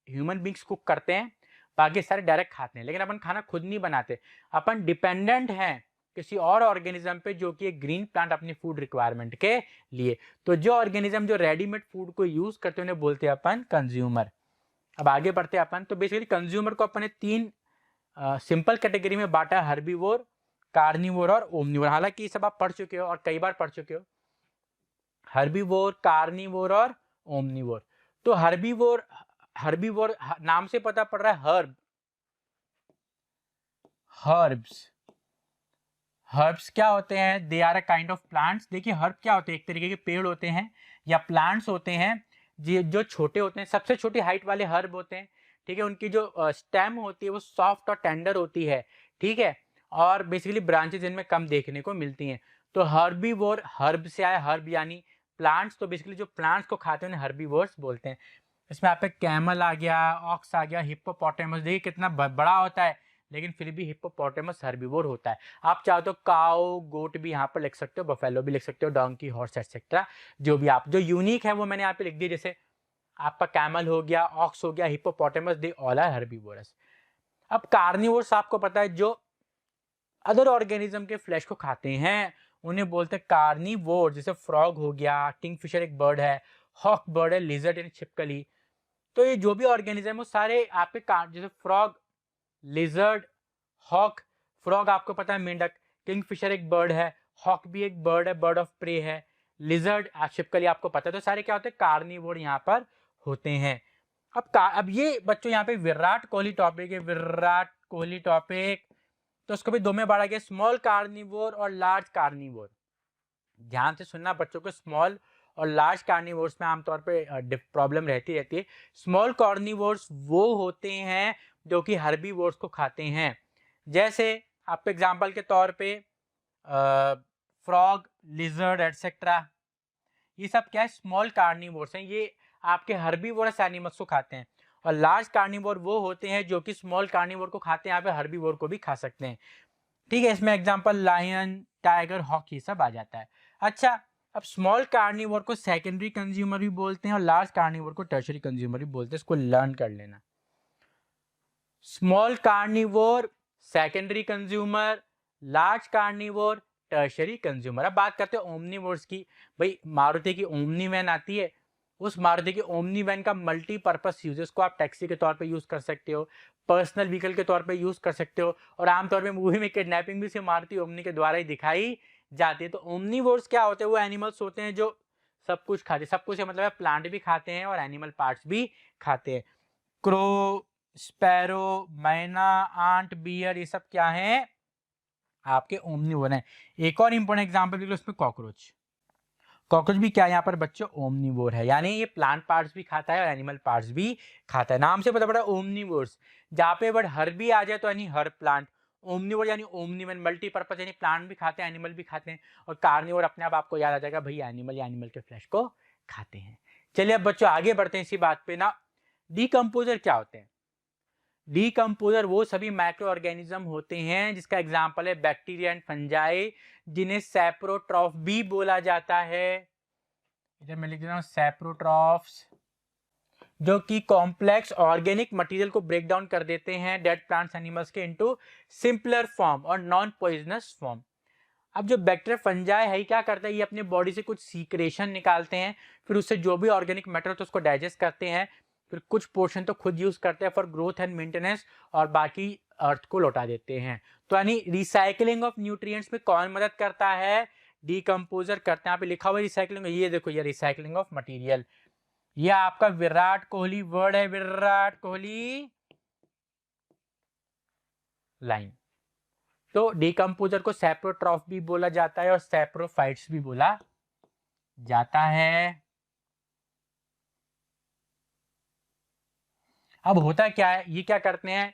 ह्यूमन बींग्स कुक करते हैं, बाकी सारे डायरेक्ट खाते हैं, लेकिन अपन खाना खुद नहीं बनाते। अपन डिपेंडेंट हैं किसी और ऑर्गेनिज्म पे जो कि एक ग्रीन प्लांट अपनी फूड रिक्वायरमेंट के लिए। तो जो ऑर्गेनिज्म जो रेडीमेड फूड को यूज करते हैं उन्हें बोलते हैं अपन कंज्यूमर। अब आगे बढ़ते हैं अपन। तो बेसिकली कंज्यूमर को अपन ने तीन सिंपल कैटेगरी में बांटा, हर्बीवोर, कार्निवोर और ओमनिवोर। हालांकि ये सब आप पढ़ चुके हो और कई बार पढ़ चुके हो, हर्बीवोर, कार्निवोर और ओमनिवोर। तो हर्बीवोर नाम से पता पड़ रहा है, हर्ब्स क्या होते हैं, they are a kind of plants. देखिए हर्ब क्या होते हैं, एक तरीके के पेड़ होते हैं या प्लांट्स होते हैं जो छोटे होते हैं, सबसे छोटी हाइट वाले हर्ब होते हैं, ठीक है। उनकी जो स्टेम होती है वो सॉफ्ट और टेंडर होती है, ठीक है। और बेसिकली ब्रांचेज इनमें कम देखने को मिलती हैं। तो हर्बीवोर, हर्ब से आया, हर्ब यानी प्लांट्स। तो बेसिकली जो प्लांट्स को खाते हैं उन्हें हर्बीवोर्स बोलते हैं। इसमें आप कैमल आ गया, ऑक्स आ गया, हिप्पोपोटामस, देखिए कितना बड़ा होता है, लेकिन फिर भी हिप्पोपोटामस हर्बीवोर होता है। आप चाहो तो काउ, गोट भी यहाँ पर लिख सकते हो, बफेलो भी लिख सकते हो, डोंकी, हॉर्स एक्सेट्रा, जो भी आप, जो यूनिक है वो मैंने यहाँ पे लिख दिया। जैसे आपका कैमल हो गया, ऑक्स हो गया, hippopotamus, they all are herbivorous. अब कार्निवोर्स आपको पता है जो अदर ऑर्गेनिज्म के फ्लैश को खाते हैं उन्हें बोलते हैं कार्निवोर। जैसे फ्रॉग हो गया, किंगफिशर एक बर्ड है, हॉक बर्ड है, लिजर्ड यानी छिपकली। तो ये जो भी ऑर्गेनिज्म है सारे आपके जैसे फ्रॉग, लिजर्ड, हॉक, फ्रॉग आपको पता है मेंढक, किंगफिशर एक बर्ड है, हॉक भी एक बर्ड है, बर्ड ऑफ प्रे है, लिजर्ड छिपकली आपको पता है। तो सारे क्या होते हैं, कार्निवोर यहाँ पर होते हैं। अब ये बच्चों यहाँ पे विराट कोहली टॉपिक है, विराट कोहली टॉपिक। तो उसको भी दो में बांटा गया, स्मॉल कार्निवोर और लार्ज कार्निवोर। ध्यान से सुनना बच्चों को, स्मॉल और लार्ज कार्निवोर्स में आमतौर पे प्रॉब्लम रहती है। स्मॉल कार्निवोर्स वो होते हैं जो कि हर्बीवोर्स को खाते हैं। जैसे आप एग्जांपल के तौर पे फ्रॉग, लिजर्ड एटसेट्रा, ये सब क्या है, स्मॉल कार्निवोर्स हैं, ये आपके हर्बीवोरस एनिमल्स को खाते हैं। और लार्ज कार्निवोर वो होते हैं जो कि स्मॉल कार्निवोर को खाते हैं, यहाँ पे हर्बीवोर को भी खा सकते हैं, ठीक है। इसमें एग्जांपल लायन, टाइगर, हॉक ये सब आ जाता है। अच्छा, अब स्मॉल कार्निवोर को सेकेंडरी कंज्यूमर भी बोलते हैं और लार्ज कार्निवोर को टर्शरी कंज्यूमर भी बोलते हैं, इसको लर्न कर लेना। Small carnivore secondary consumer, large carnivore, tertiary consumer. अब बात करते हैं ओमनीवोर्स की। भाई मारुति की ओमनी वैन आती है, उस मारुति की ओमनी वैन का मल्टीपर्पस यूजेस को आप टैक्सी के तौर पे यूज कर सकते हो, पर्सनल व्हीकल के तौर पे यूज कर सकते हो, और आमतौर पे मूवी में किडनैपिंग भी सिर्फ मारुति ओमनी के द्वारा ही दिखाई जाती है। तो ओमनीवोर्स क्या होते हैं? वो एनिमल्स होते हैं जो सब कुछ खाते हैं। सब कुछ है मतलब प्लांट भी खाते हैं और एनिमल पार्ट्स भी खाते हैं। क्रो, स्पैरो, मैना, आंट, बियर, ये सब क्या है? आपके ओमनीवोर हैं। एक और इंपॉर्टेंट एग्जांपल देख लो इसमें, कॉकरोच। कॉकरोच भी क्या है यहाँ पर बच्चों? ओमनीवोर है, यानी ये प्लांट पार्ट्स भी खाता है और एनिमल पार्ट्स भी खाता है। नाम से पता पड़ा ओमनीवोर्स। जहाँ पे वर्ड हर भी आ जाए तो यानी हर प्लांट। ओमनीवोर यानी ओमनीवन, मल्टीपर्पज यानी प्लांट भी खाते हैं एनिमल भी खाते हैं, और कार्निवोर अपने आप आपको याद आ जाएगा भाई एनिमल या एनिमल के फ्लैश को खाते हैं। चलिए अब बच्चों आगे बढ़ते हैं इसी बात पे ना। डीकम्पोजर क्या होते हैं? डीकम्पोजर वो सभी माइक्रो ऑर्गेनिज्म होते हैं जिसका एग्जाम्पल है बैक्टीरिया एंड फंजाई, जिन्हें सैप्रोट्रॉफ भी बोला जाता है। इधर मैं लिख रहा हूं सैप्रोट्रॉफ्स, जो कि कॉम्प्लेक्स ऑर्गेनिक मटेरियल को ब्रेक डाउन कर देते हैं डेड प्लांट्स एनिमल्स के इनटू सिंपलर फॉर्म और नॉन पॉइजनस फॉर्म। अब जो बैक्टीरिया फंजाई है क्या करता है? ये अपने बॉडी से कुछ सीक्रेशन निकालते हैं, फिर उससे जो भी ऑर्गेनिक मैटर होता है उसको डाइजेस्ट करते हैं, फिर कुछ पोर्शन तो खुद यूज करते हैं फॉर ग्रोथ एंड मेंटेनेंस, और बाकी अर्थ को लौटा देते हैं। तो यानी रिसाइकलिंग ऑफ न्यूट्रिएंट्स में कौन मदद करता है? डीकम्पोजर करते हैं। यहाँ पे लिखा हुआ है रिसाइकलिंग, ये देखो ये रिसाइकलिंग ऑफ मटेरियल। ये आपका विराट कोहली वर्ड है, विराट कोहली लाइन। तो डीकम्पोजर को सैप्रोट्रॉफ भी बोला जाता है और सैप्रोफाइट्स भी बोला जाता है। अब होता क्या है, ये क्या करते हैं?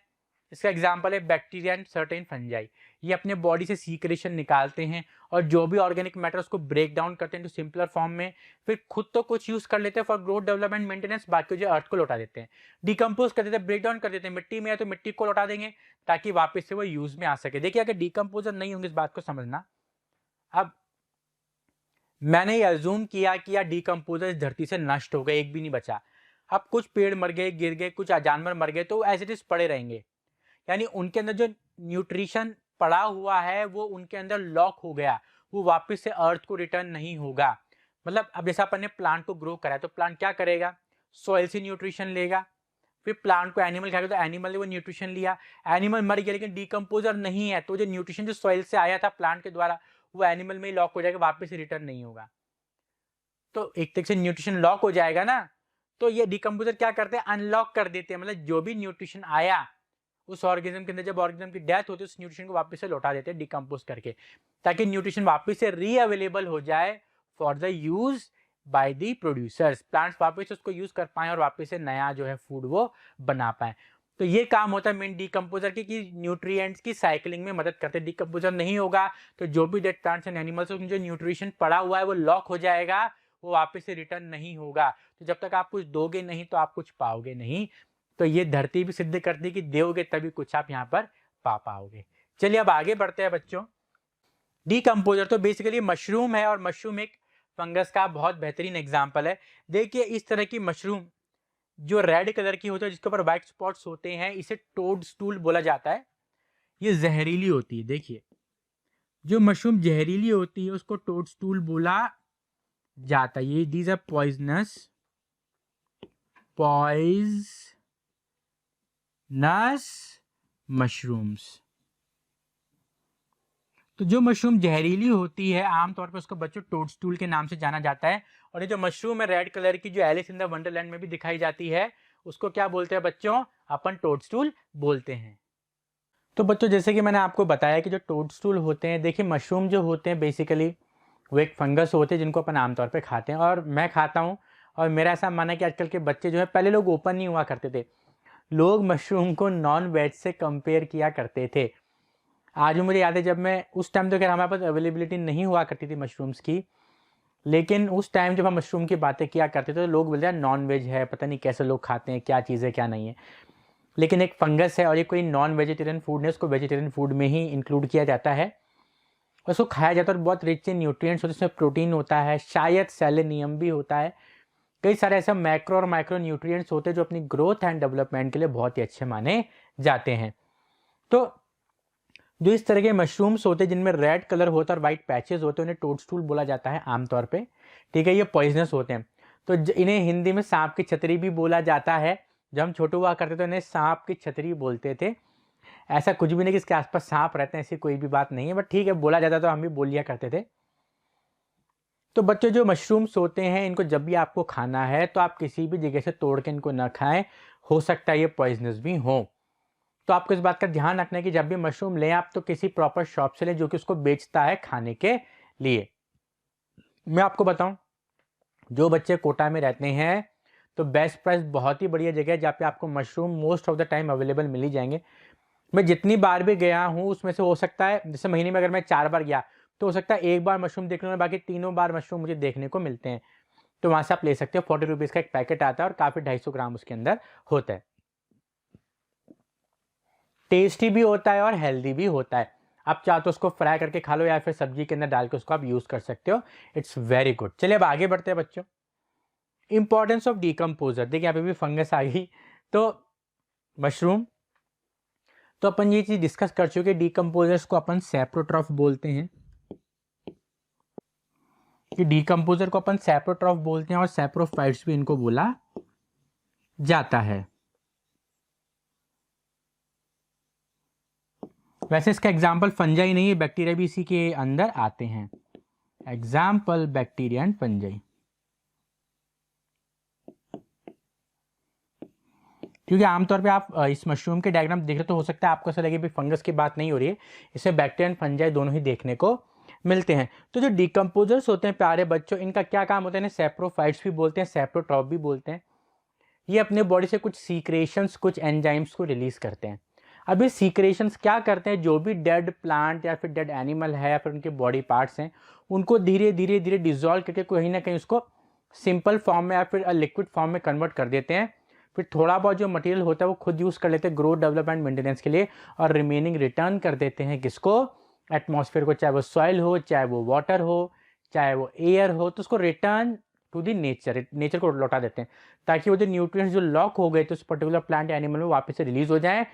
इसका एग्जांपल है बैक्टीरिया एंड सर्टेन फंजाई। ये अपने बॉडी से सीक्रेशन निकालते हैं और जो भी ऑर्गेनिक मैटर उसको ब्रेक डाउन करते हैं टू सिंपलर फॉर्म में, फिर खुद तो कुछ यूज कर लेते हैं फॉर ग्रोथ डेवलपमेंट मेंटेनेंस, बाकी जो अर्थ को लौटा देते हैं, डिकम्पोज कर देते हैं, ब्रेक डाउन कर देते हैं। मिट्टी में है तो मिट्टी को लौटा देंगे ताकि वापस से वो यूज में आ सके। देखिए अगर डिकम्पोजर नहीं होंगे, इस बात को समझना। अब मैंने ये अज्यूम किया कि यार डिकम्पोजर इस धरती से नष्ट हो गए, एक भी नहीं बचा। अब कुछ पेड़ मर गए, गिर गए, कुछ जानवर मर गए, तो एज इट इज पड़े रहेंगे, यानी उनके अंदर जो न्यूट्रिशन पड़ा हुआ है वो उनके अंदर लॉक हो गया, वो वापस से अर्थ को रिटर्न नहीं होगा। मतलब अब जैसा अपन ने प्लांट को ग्रो करा है तो प्लांट क्या करेगा? सॉइल से न्यूट्रिशन लेगा, फिर प्लांट को एनिमल खाएगा तो एनिमल ने वो न्यूट्रिशन लिया, एनिमल मर गया लेकिन डिकम्पोजर नहीं है, तो जो न्यूट्रिशन जो सॉइल से आया था प्लांट के द्वारा वो एनिमल में ही लॉक हो जाएगा, वापस से रिटर्न नहीं होगा। तो एक तरह से न्यूट्रिशन लॉक हो जाएगा ना, तो ये डिकम्पोजर क्या करते हैं? अनलॉक कर देते हैं, मतलब जो भी न्यूट्रिशन आया उस ऑर्गेनिज्म के अंदर, जब ऑर्गेनिज्म की डेथ होती है उस न्यूट्रिशन को वापस से लौटा देते हैं डिकम्पोज करके, ताकि न्यूट्रिशन वापस से रीअवेलेबल हो जाए for the use by the producers. Plants वापस से उसको यूज कर पाए और वापस से नया जो है फूड वो बना पाए। तो ये काम होता है मेन डिकम्पोजर की, कि न्यूट्रिएंट्स की साइकिलिंग में मदद करते हैं। डिकम्पोजर नहीं होगा तो जो भी डेड प्लांट्स एंड एनिमल्स जो न्यूट्रिशन पड़ा हुआ है वो लॉक हो जाएगा, वो वापस से रिटर्न नहीं होगा। तो जब तक आप कुछ दोगे नहीं तो आप कुछ पाओगे नहीं। तो ये धरती भी सिद्ध करती है कि दोगे तभी कुछ आप यहाँ पर पा पाओगे। चलिए अब आगे बढ़ते हैं बच्चों। डीकम्पोजर तो बेसिकली मशरूम है, और मशरूम एक फंगस का बहुत बेहतरीन एग्जाम्पल है। देखिए इस तरह की मशरूम जो रेड कलर की होती है जिसके ऊपर व्हाइट स्पॉट्स होते हैं, इसे टोड स्टूल बोला जाता है। ये जहरीली होती है। देखिए जो मशरूम जहरीली होती है उसको टोड स्टूल बोला जाता है। ये दीज आर पॉइजनस मशरूम्स। तो जो मशरूम जहरीली होती है आमतौर पर उसको बच्चों टोडस्टूल के नाम से जाना जाता है। और ये जो मशरूम है रेड कलर की, जो एलिस इन द वंडरलैंड में भी दिखाई जाती है, उसको क्या बोलते हैं बच्चों? अपन टोडस्टूल बोलते हैं। तो बच्चों जैसे कि मैंने आपको बताया कि जो टोडस्टूल होते हैं, देखिए मशरूम जो होते हैं बेसिकली वो एक फंगस होते हैं जिनको अपन आमतौर पर खाते हैं, और मैं खाता हूँ। और मेरा ऐसा मानना है कि आजकल के बच्चे जो है, पहले लोग ओपन नहीं हुआ करते थे, लोग मशरूम को नॉन वेज से कंपेयर किया करते थे। आज भी मुझे याद है जब मैं उस टाइम तो खैर हमारे पास अवेलेबिलिटी नहीं हुआ करती थी मशरूम्स की, लेकिन उस टाइम जब हम मशरूम की बातें किया करते थे तो लोग बोलते हैं नॉन वेज है, पता नहीं कैसे लोग खाते हैं, क्या चीज़ है क्या नहीं है। लेकिन एक फंगस है और ये कोई नॉन वेजिटेरियन फूड नहीं, उसको वेजिटेरियन फूड में ही इंक्लूड किया जाता है। उसको खाया जाता है और बहुत रिच इन न्यूट्रिएंट्स होते हैं, उसमें प्रोटीन होता है, शायद सेलेनियम भी होता है, कई सारे ऐसे मैक्रो और माइक्रो न्यूट्रिएंट्स होते हैं जो अपनी ग्रोथ एंड डेवलपमेंट के लिए बहुत ही अच्छे माने जाते हैं। तो जो इस तरह के मशरूम्स होते हैं जिनमें रेड कलर होता है और वाइट पैचेस होते हैं, उन्हें टोडस्टूल बोला जाता है आमतौर पे, ठीक है। ये पॉइजनस होते हैं, तो इन्हें हिंदी में सांप की छतरी भी बोला जाता है। जब हम छोटे हुआ करते तो इन्हें सांप की छतरी बोलते थे। ऐसा कुछ भी नहीं कि इसके आसपास सांप रहते हैं, ऐसी कोई भी बात नहीं है, बट ठीक है, बोला जाता तो हम भी बोल लिया करते थे। तो बच्चों, जो मशरूम्स होते हैं इनको जब भी आपको खाना है तो आप किसी भी जगह से तोड़ के इनको ना खाएं, हो सकता है ये पॉइजनस भी हो। तो आपको इस बात का ध्यान रखना है कि जब भी मशरूम लें आप तो किसी प्रॉपर शॉप से लें जो कि उसको बेचता है खाने के लिए। मैं आपको बताऊं, जो बच्चे कोटा में रहते हैं तो बेस्ट प्राइस बहुत ही बढ़िया जगह है जहाँ पे आपको mushroom most of the time available मिल ही जाएंगे। मैं जितनी बार भी गया हूँ उसमें से हो सकता है, जैसे महीने में अगर मैं 4 बार गया तो हो सकता है एक बार मशरूम देखने में, बाकी तीनों बार मशरूम मुझे देखने को मिलते हैं। तो वहाँ से आप ले सकते हो। 40 रुपीज़ का एक पैकेट आता है और काफ़ी 250 ग्राम उसके अंदर होता है। टेस्टी भी होता है और हेल्दी भी होता है। आप चाहो तो उसको फ्राई करके खा लो या फिर सब्जी के अंदर डाल के उसको आप यूज़ कर सकते हो। It's very good. चलिए अब आगे बढ़ते हैं बच्चों। इंपॉर्टेंस ऑफ डीकम्पोजर, देखिए यहाँ पे भी फंगस आ गई। तो मशरूम, तो अपन ये चीज़ डिस्कस कर चुके। डीकम्पोजर्स को अपन सैप्रोट्रॉफ बोलते हैं, कि डीकम्पोजर को अपन सैप्रोट्रॉफ बोलते हैं और सैप्रोफाइट्स भी इनको बोला जाता है। वैसे इसका एग्जाम्पल फंजाई नहीं है, बैक्टीरिया भी इसी के अंदर आते हैं। Example bacteria and fungi. क्योंकि आमतौर पे आप इस मशरूम के डायग्राम देख रहे तो हो सकता है आपको ऐसा लगे भी फंगस की बात नहीं हो रही है, इसमें बैक्टीरिया एंड फंजाई दोनों ही देखने को मिलते हैं। तो जो डीकम्पोजर्स होते हैं प्यारे बच्चों, इनका क्या काम होता है? इन्हें सैप्रोफाइट्स भी बोलते हैं, सैप्रोट्रॉफ भी बोलते हैं। ये अपने बॉडी से कुछ सीक्रेशंस, कुछ एंजाइम्स को रिलीज करते हैं। अब ये सीक्रेशंस क्या करते हैं? जो भी डेड प्लांट या फिर डेड एनिमल है या फिर उनके बॉडी पार्ट्स हैं, उनको धीरे धीरे धीरे डिजोल्व करके कहीं ना कहीं उसको सिंपल फॉर्म में या फिर लिक्विड फॉर्म में कन्वर्ट कर देते हैं। फिर थोड़ा बहुत जो मटेरियल होता है वो खुद यूज़ कर लेते हैं ग्रोथ, डेवलपमेंट, मेंटेनेंस के लिए, और रिमेनिंग रिटर्न कर देते हैं किसको? एटमॉस्फेयर को। चाहे वो सॉइल हो, चाहे वो वाटर हो, चाहे वो एयर हो, तो उसको रिटर्न टू दी नेचर को लौटा देते हैं, ताकि वो जो न्यूट्रिएंट्स जो लॉक हो गए थे उस पर्टिकुलर प्लांट एनिमल में वापस से रिलीज हो जाएं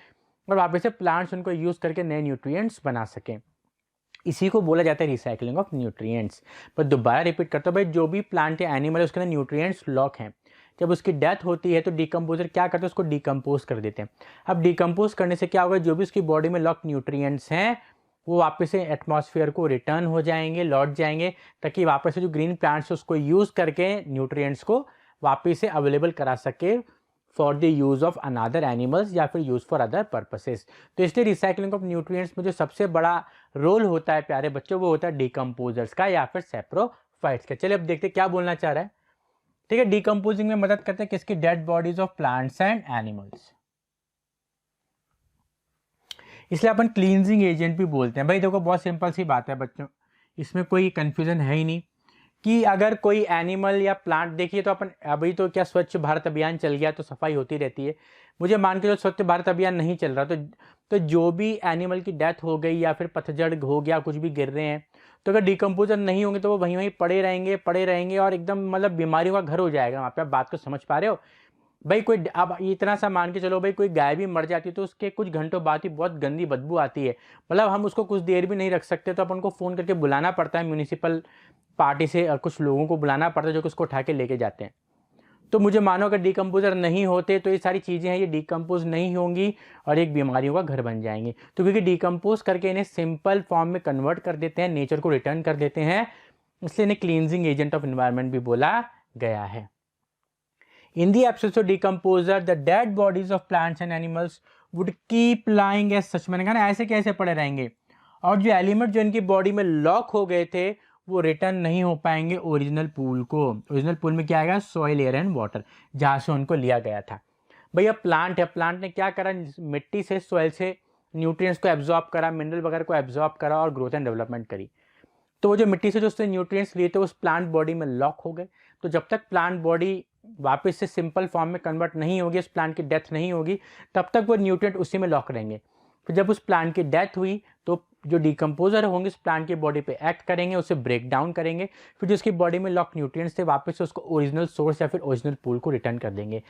और वापस से प्लांट्स उनको यूज़ करके नए न्यूट्रिएंट्स बना सकें। इसी को बोला जाता है रिसाइकलिंग ऑफ न्यूट्रिएंट्स। पर दोबारा रिपीट करता हूँ भाई, जो भी प्लांट या एनिमल है उसके अंदर न्यूट्रिएंट्स लॉक हैं, जब उसकी डेथ होती है तो डीकम्पोजर क्या करते हैं? उसको डीकम्पोज कर देते हैं। अब डीकम्पोज करने से क्या होगा? जो भी उसकी बॉडी में लॉक न्यूट्रिएंट्स हैं वो वापस से एटमॉस्फेयर को रिटर्न हो जाएंगे, लौट जाएंगे, ताकि वापस से जो ग्रीन प्लांट्स है उसको यूज़ करके न्यूट्रिएंट्स को वापस से अवेलेबल करा सके for the use of another animals या फिर यूज़ फॉर अदर पर्पसेस। तो इसलिए रिसाइकलिंग ऑफ न्यूट्रिएंट्स में जो सबसे बड़ा रोल होता है प्यारे बच्चों, वो होता है डीकम्पोजर्स का या फिर सैप्रोफाइट्स का। चलिए अब देखते क्या बोलना चाह रहा है। ठीक है, डीकम्पोजिंग में मदद करते हैं किसकी? Dead bodies of plants and animals. इसलिए अपन क्लींजिंग एजेंट भी बोलते हैं। भाई देखो, बहुत सिंपल सी बात है बच्चों, इसमें कोई कंफ्यूजन है ही नहीं कि अगर कोई एनिमल या प्लांट, देखिए तो अपन अभी तो क्या स्वच्छ भारत अभियान चल गया तो सफाई होती रहती है। मुझे मान के जो स्वच्छ भारत अभियान नहीं चल रहा तो जो भी एनिमल की डेथ हो गई या फिर पतझड़ हो गया, कुछ भी गिर रहे हैं, तो अगर डीकम्पोजर नहीं होंगे तो वो वहीं वहीं पड़े रहेंगे और एकदम मतलब बीमारियों का घर हो जाएगा वहाँ पे। आप बात को समझ पा रहे हो भाई? कोई अब इतना सा मान के चलो भाई, कोई गाय भी मर जाती है तो उसके कुछ घंटों बाद ही बहुत गंदी बदबू आती है। मतलब हम उसको कुछ देर भी नहीं रख सकते, तो अपन को फ़ोन करके बुलाना पड़ता है, म्यूनिसिपल पार्टी से कुछ लोगों को बुलाना पड़ता है जो कि उसको उठा के लेके जाते हैं। तो मुझे मानो अगर डीकम्पोजर नहीं होते तो ये सारी चीज़ें हैं ये डीकम्पोज नहीं होंगी और एक बीमारियों का घर बन जाएंगे। तो क्योंकि डीकम्पोज करके इन्हें सिंपल फॉर्म में कन्वर्ट कर देते हैं, नेचर को रिटर्न कर देते हैं, इसलिए इन्हें क्लींजिंग एजेंट ऑफ एनवायरनमेंट भी बोला गया है। In the absence of decomposer, the dead bodies of plants and animals would keep lying as such। मैंने कहा ना, ऐसे कैसे पड़े रहेंगे, और जो एलिमेंट जो इनकी बॉडी में लॉक हो गए थे वो रिटर्न नहीं हो पाएंगे ओरिजिनल पूल को। ओरिजिनल पूल में क्या आएगा? सॉइल, एयर एंड वाटर, जहाँ से उनको लिया गया था। भैया प्लांट है, प्लांट ने क्या करा? मिट्टी से, सॉइल से न्यूट्रिएंट्स को एब्जॉर्ब करा, मिनरल वगैरह को एब्जॉर्ब करा और ग्रोथ एंड डेवलपमेंट करी। तो वो जो मिट्टी से जो उसने न्यूट्रिएंट्स लिए थे उस प्लांट बॉडी में लॉक हो गए। तो जब तक प्लांट बॉडी वापस से सिंपल फॉर्म में कन्वर्ट नहीं होगी, उस प्लांट की डेथ नहीं होगी, तब तक वो न्यूट्रिएंट उसी में लॉक रहेंगे। फिर जब उस प्लांट की डेथ हुई तो जो डीकम्पोजर होंगे उस प्लांट की बॉडी पे एक्ट करेंगे, उसे ब्रेक डाउन करेंगे, फिर जो उसकी बॉडी में लॉक न्यूट्रिएंट्स थे वापस से उसको ओरिजिनल सोर्स या फिर ओरिजिनल पूल को रिटर्न कर देंगे।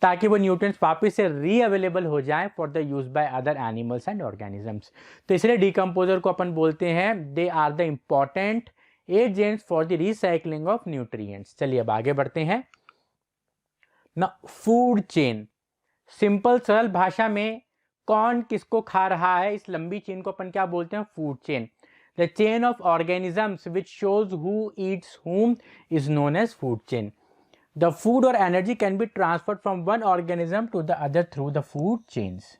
ताकि वो न्यूट्रिएंट्स वापस से रीअवेलेबल हो जाए for the use by other animals and organisms. तो इसलिए डिकम्पोजर को अपन बोलते हैं they are the important agents for the recycling of nutrients. चलिए अब आगे बढ़ते हैं ना। फूड चेन, सिंपल सरल भाषा में कौन किसको खा रहा है, इस लंबी चेन को अपन क्या बोलते हैं, food chain. The chain of organisms which shows who eats whom is known as food chain. The food और energy can be transferred from one organism to the other through the food chains.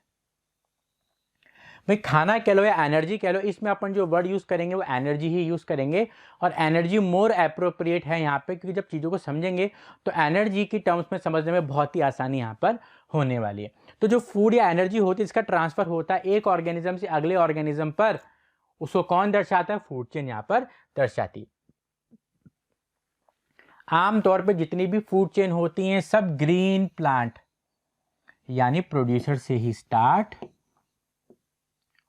भाई खाना कह लो या energy कह लो, इसमें अपन जो word use करेंगे वो एनर्जी ही यूज करेंगे, और एनर्जी मोर एप्रोप्रिएट है यहाँ पे, क्योंकि जब चीज़ों को समझेंगे तो एनर्जी की टर्म्स में समझने में बहुत ही आसानी यहाँ पर होने वाली है। तो जो फूड या एनर्जी होती है इसका ट्रांसफर होता है एक ऑर्गेनिज्म से अगले ऑर्गेनिज्म पर, उसको कौन दर्शाता है, फूड चेन यहाँ पर दर्शाती है। आमतौर पर जितनी भी फूड चेन होती हैं सब ग्रीन प्लांट यानी प्रोड्यूसर से ही स्टार्ट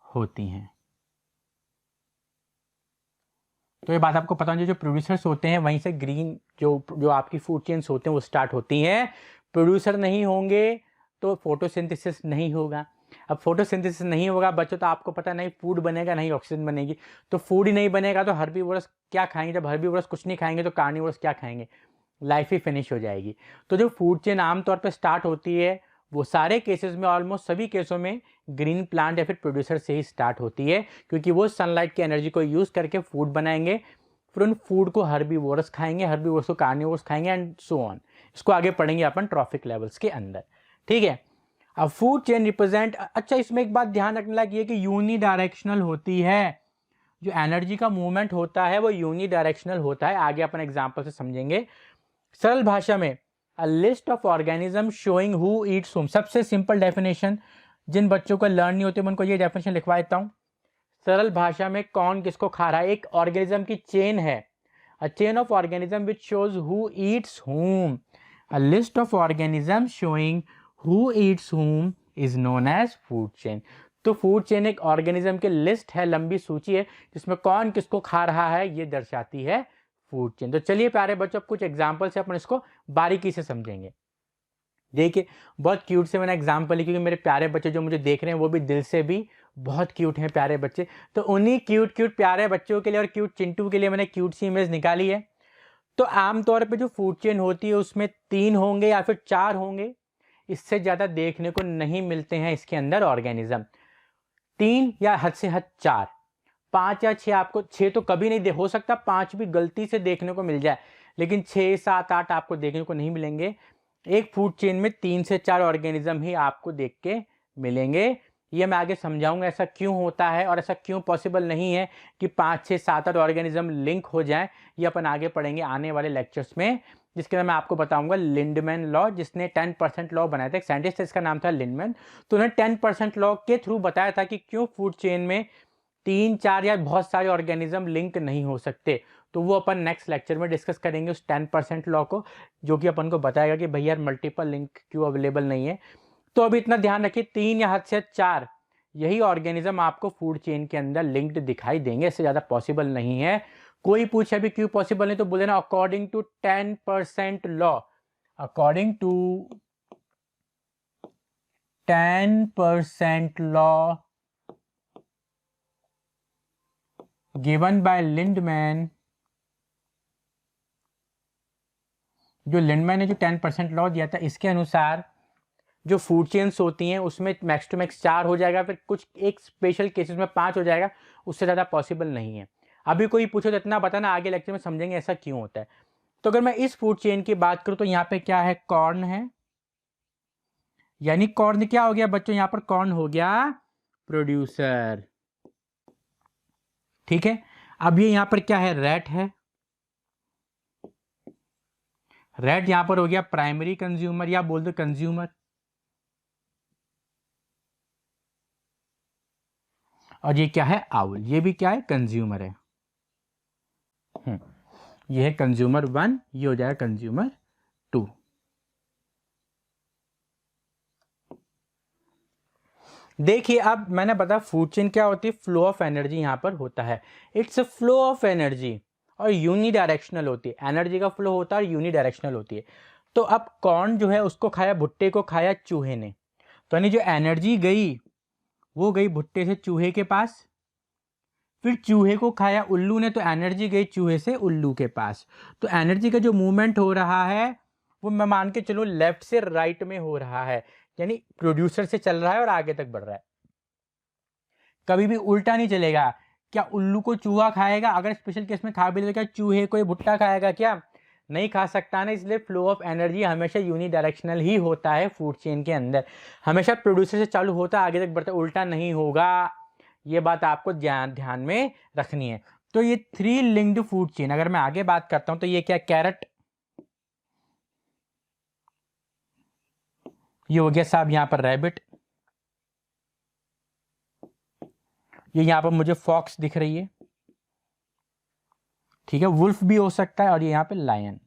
होती हैं। तो ये बात आपको पता होनी चाहिए, जो प्रोड्यूसर्स होते हैं वहीं से ग्रीन जो आपकी फूड चेन्स होते हैं वो स्टार्ट होती हैं। प्रोड्यूसर नहीं होंगे तो फोटोसिंथेसिस नहीं होगा। अब फोटोसिंथेसिस नहीं होगा बच्चों तो आपको पता नहीं फूड बनेगा नहीं ऑक्सीजन बनेगी, तो फूड ही नहीं बनेगा तो हर्बीवोरस क्या खाएंगे, जब हर्बीवोरस कुछ नहीं खाएंगे तो कार्निवोरस क्या खाएंगे, लाइफ ही फिनिश हो जाएगी। तो जो फूड चेन आमतौर पर स्टार्ट होती है वो सारे केसेस में, ऑलमोस्ट सभी केसों में ग्रीन प्लांट या फिर प्रोड्यूसर से ही स्टार्ट होती है, क्योंकि वो सनलाइट की एनर्जी को यूज करके फूड बनाएंगे, फिर उन फूड को हर्बीवोरस खाएंगे, हर्बीवोरस को कार्निवोरस खाएंगे एंड सो ऑन। इसको आगे पढ़ेंगे अपन ट्रॉफिक लेवल्स के अंदर, ठीक है। अब फूड चेन रिप्रेजेंट, अच्छा इसमें एक बात ध्यान रखने लायक ये कि यूनिडायरेक्शनल होती है, जो एनर्जी का मूवमेंट होता है वो यूनिडायरेक्शनल होता है। आगे अपन एग्जाम्पल से समझेंगे। सरल भाषा में A list of organisms showing who eats whom, सबसे सिंपल डेफिनेशन, जिन बच्चों को लर्न नहीं होते मैं उनको ये डेफिनेशन लिखवा देता हूँ। सरल भाषा में कौन किसको खा रहा है, एक ऑर्गेनिज्म की चेन है, a chain of organism which shows who eats whom, a list of organism showing who eats whom is known as food chain. तो फूड चेन एक ऑर्गेनिज्म की लिस्ट है, लंबी सूची है जिसमें कौन किसको खा रहा है ये दर्शाती है फूड चेन। तो चलिए प्यारे बच्चों कुछ एग्जाम्पल से अपन इसको बारीकी से समझेंगे। देखिए बहुत क्यूट से मैंने एग्जाम्पल लिखे, क्योंकि मेरे प्यारे बच्चे जो मुझे देख रहे हैं वो भी दिल से भी बहुत क्यूट हैं प्यारे बच्चे, तो उन्हीं क्यूट प्यारे बच्चों के लिए और क्यूट चिंटू के लिए मैंने क्यूट सी इमेज निकाली है। तो आमतौर पर जो फूड चेन होती है उसमें 3 होंगे या फिर 4 होंगे, इससे ज़्यादा देखने को नहीं मिलते हैं इसके अंदर ऑर्गेनिज्म। 3 या हद से हद 4, 5 या 6, आपको 6 तो कभी नहीं हो सकता 5 भी गलती से देखने को मिल जाए, लेकिन 6, 7, 8 आपको देखने को नहीं मिलेंगे। एक फूड चेन में 3 से 4 ऑर्गेनिज्म ही आपको देख के मिलेंगे। ये मैं आगे समझाऊंगा ऐसा क्यों होता है और ऐसा क्यों पॉसिबल नहीं है कि 5, 6, 7, 8 ऑर्गेनिज्म लिंक हो जाए। ये अपन आगे पढ़ेंगे आने वाले लेक्चर्स में, जिसके अंदर मैं आपको बताऊंगा लिंडमैन लॉ, जिसने 10% लॉ बनाया था, एक साइंटिस्ट इसका नाम था लिंडमैन। तो उन्होंने 10% लॉ के थ्रू बताया था कि क्यों फूड चेन में 3, 4 या बहुत सारे ऑर्गेनिज्म लिंक नहीं हो सकते। तो वो अपन नेक्स्ट लेक्चर में डिस्कस करेंगे उस 10% लॉ को, जो कि अपन को बताएगा कि भैया मल्टीपल लिंक क्यों अवेलेबल नहीं है। तो अभी इतना ध्यान रखिए 3 या हद से 4 यही ऑर्गेनिज्म आपको फूड चेन के अंदर लिंक्ड दिखाई देंगे, इससे ज़्यादा पॉसिबल नहीं है। कोई पूछे अभी क्यों पॉसिबल नहीं तो बोले ना according to 10% law, according to 10% law given by Lindeman, जो लिंडमैन ने जो 10% लॉ दिया था इसके अनुसार जो फूड चेन्स होती हैं उसमें मैक्स टू मैक्स 4 हो जाएगा, फिर कुछ एक स्पेशल केसेस में 5 हो जाएगा, उससे ज़्यादा पॉसिबल नहीं है। अभी कोई पूछो तो इतना बताना, आगे लेक्चर में समझेंगे ऐसा क्यों होता है। तो अगर मैं इस फूड चेन की बात करूं तो यहाँ पे क्या है, कॉर्न है, यानी कॉर्न क्या हो गया बच्चों, यहाँ पर कॉर्न हो गया प्रोड्यूसर, ठीक है। अब ये यहाँ पर क्या है, रैट है, रैट यहाँ पर हो गया प्राइमरी कंज्यूमर या बोल दो कंज्यूमर, और ये क्या है आउल, ये भी क्या है कंज्यूमर है। ये है कंज्यूमर 1, ये हो जाएगा कंज्यूमर 2। देखिए अब मैंने बताया फूड चेन क्या होती है, फ्लो ऑफ एनर्जी यहाँ पर होता है, it's a flow of energy, और यूनिडायरेक्शनल होती है, एनर्जी का फ्लो होता है और यूनिडायरेक्शनल होती है। तो अब कॉर्न जो है उसको खाया, भुट्टे को खाया चूहे ने, तो यानी जो एनर्जी गई वो गई भुट्टे से चूहे के पास, फिर चूहे को खाया उल्लू ने, तो एनर्जी गई चूहे से उल्लू के पास। तो एनर्जी का जो मूवमेंट हो रहा है वो मैं मान के चलो लेफ्ट से राइट में हो रहा है, यानी प्रोड्यूसर से चल रहा है और आगे तक बढ़ रहा है, कभी भी उल्टा नहीं चलेगा। क्या उल्लू को चूहा खाएगा? अगर स्पेशल केस में खा भी लेगा, चूहे को ये भुट्टा खाएगा क्या? नहीं खा सकता ना। इसलिए फ्लो ऑफ एनर्जी हमेशा यूनिडायरेक्शनल ही होता है फूड चेन के अंदर, हमेशा प्रोड्यूसर से चालू होता है आगे तक बढ़ता है, उल्टा नहीं होगा। ये बात आपको ध्यान में रखनी है। तो ये 3 लिंक्ड फूड चेन, अगर मैं आगे बात करता हूं तो ये क्या, कैरेट, ये हो गया साहब यहाँ पर रैबिट, ये यहाँ पर मुझे फॉक्स दिख रही है, ठीक है, वुल्फ भी हो सकता है, और ये यहाँ पे लायन।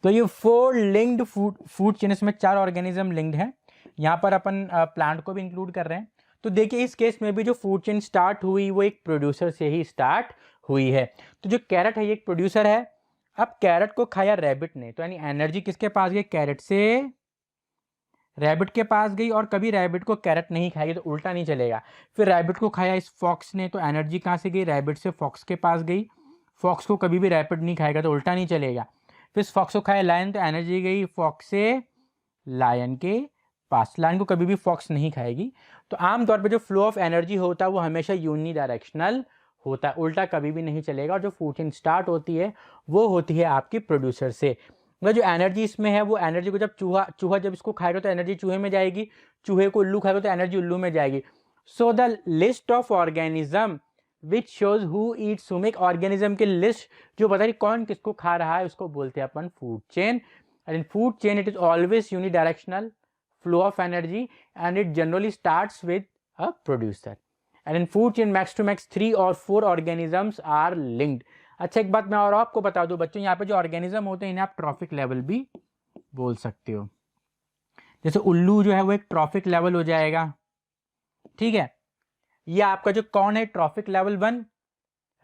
तो ये 4 लिंक्ड फूड चेन, इसमें 4 ऑर्गेनिज्म लिंक्ड है। यहाँ पर अपन प्लांट को भी इंक्लूड कर रहे हैं। तो देखिए इस केस में भी जो फूड चेन स्टार्ट हुई वो एक प्रोड्यूसर से ही स्टार्ट हुई है। तो जो कैरेट है ये एक प्रोड्यूसर है। अब कैरेट को खाया रैबिट ने, तो यानी एनर्जी किसके पास गई, कैरेट से रैबिट के पास गई, और कभी रैबिट को कैरेट नहीं खाएगी तो उल्टा नहीं चलेगा। फिर रैबिट को खाया इस फॉक्स ने, तो एनर्जी कहाँ से गई, रैबिट से फॉक्स के पास गई। फॉक्स को कभी भी रैबिट नहीं खाएगा तो उल्टा नहीं चलेगा। फिर फॉक्स को खाया लायन, तो एनर्जी गई फॉक्स से लायन के पास, लायन को कभी भी फॉक्स नहीं खाएगी। तो आमतौर पर जो फ्लो ऑफ एनर्जी होता है वो हमेशा यूनिडायरेक्शनल होता है, उल्टा कभी भी नहीं चलेगा। और जो फूड चेन स्टार्ट होती है वो होती है आपकी प्रोड्यूसर से। मतलब जो एनर्जी इसमें है वो एनर्जी को जब चूहा जब इसको खाएगा तो एनर्जी चूहे में जाएगी, चूहे को उल्लू खाएगा तो एनर्जी उल्लू में जाएगी। So the list of organism which shows who Yeats हुम, एक ऑर्गेनिज्म की लिस्ट जो बता रही कौन किसको खा रहा है उसको बोलते हैं अपन food chain. And in food chain it is always unidirectional flow of energy and it generally starts with a producer. And in food chain max to max 3 or 4 organisms are linked. अच्छा एक बात मैं और आपको बता दूं बच्चों, यहाँ पे जो ऑर्गेनिज्म होते हैं इन्हें आप ट्रॉफिक लेवल भी बोल सकते हो। जैसे उल्लू जो है वो एक ट्रॉफिक लेवल हो जाएगा, ठीक है। ये आपका जो कौन है trophic level 1,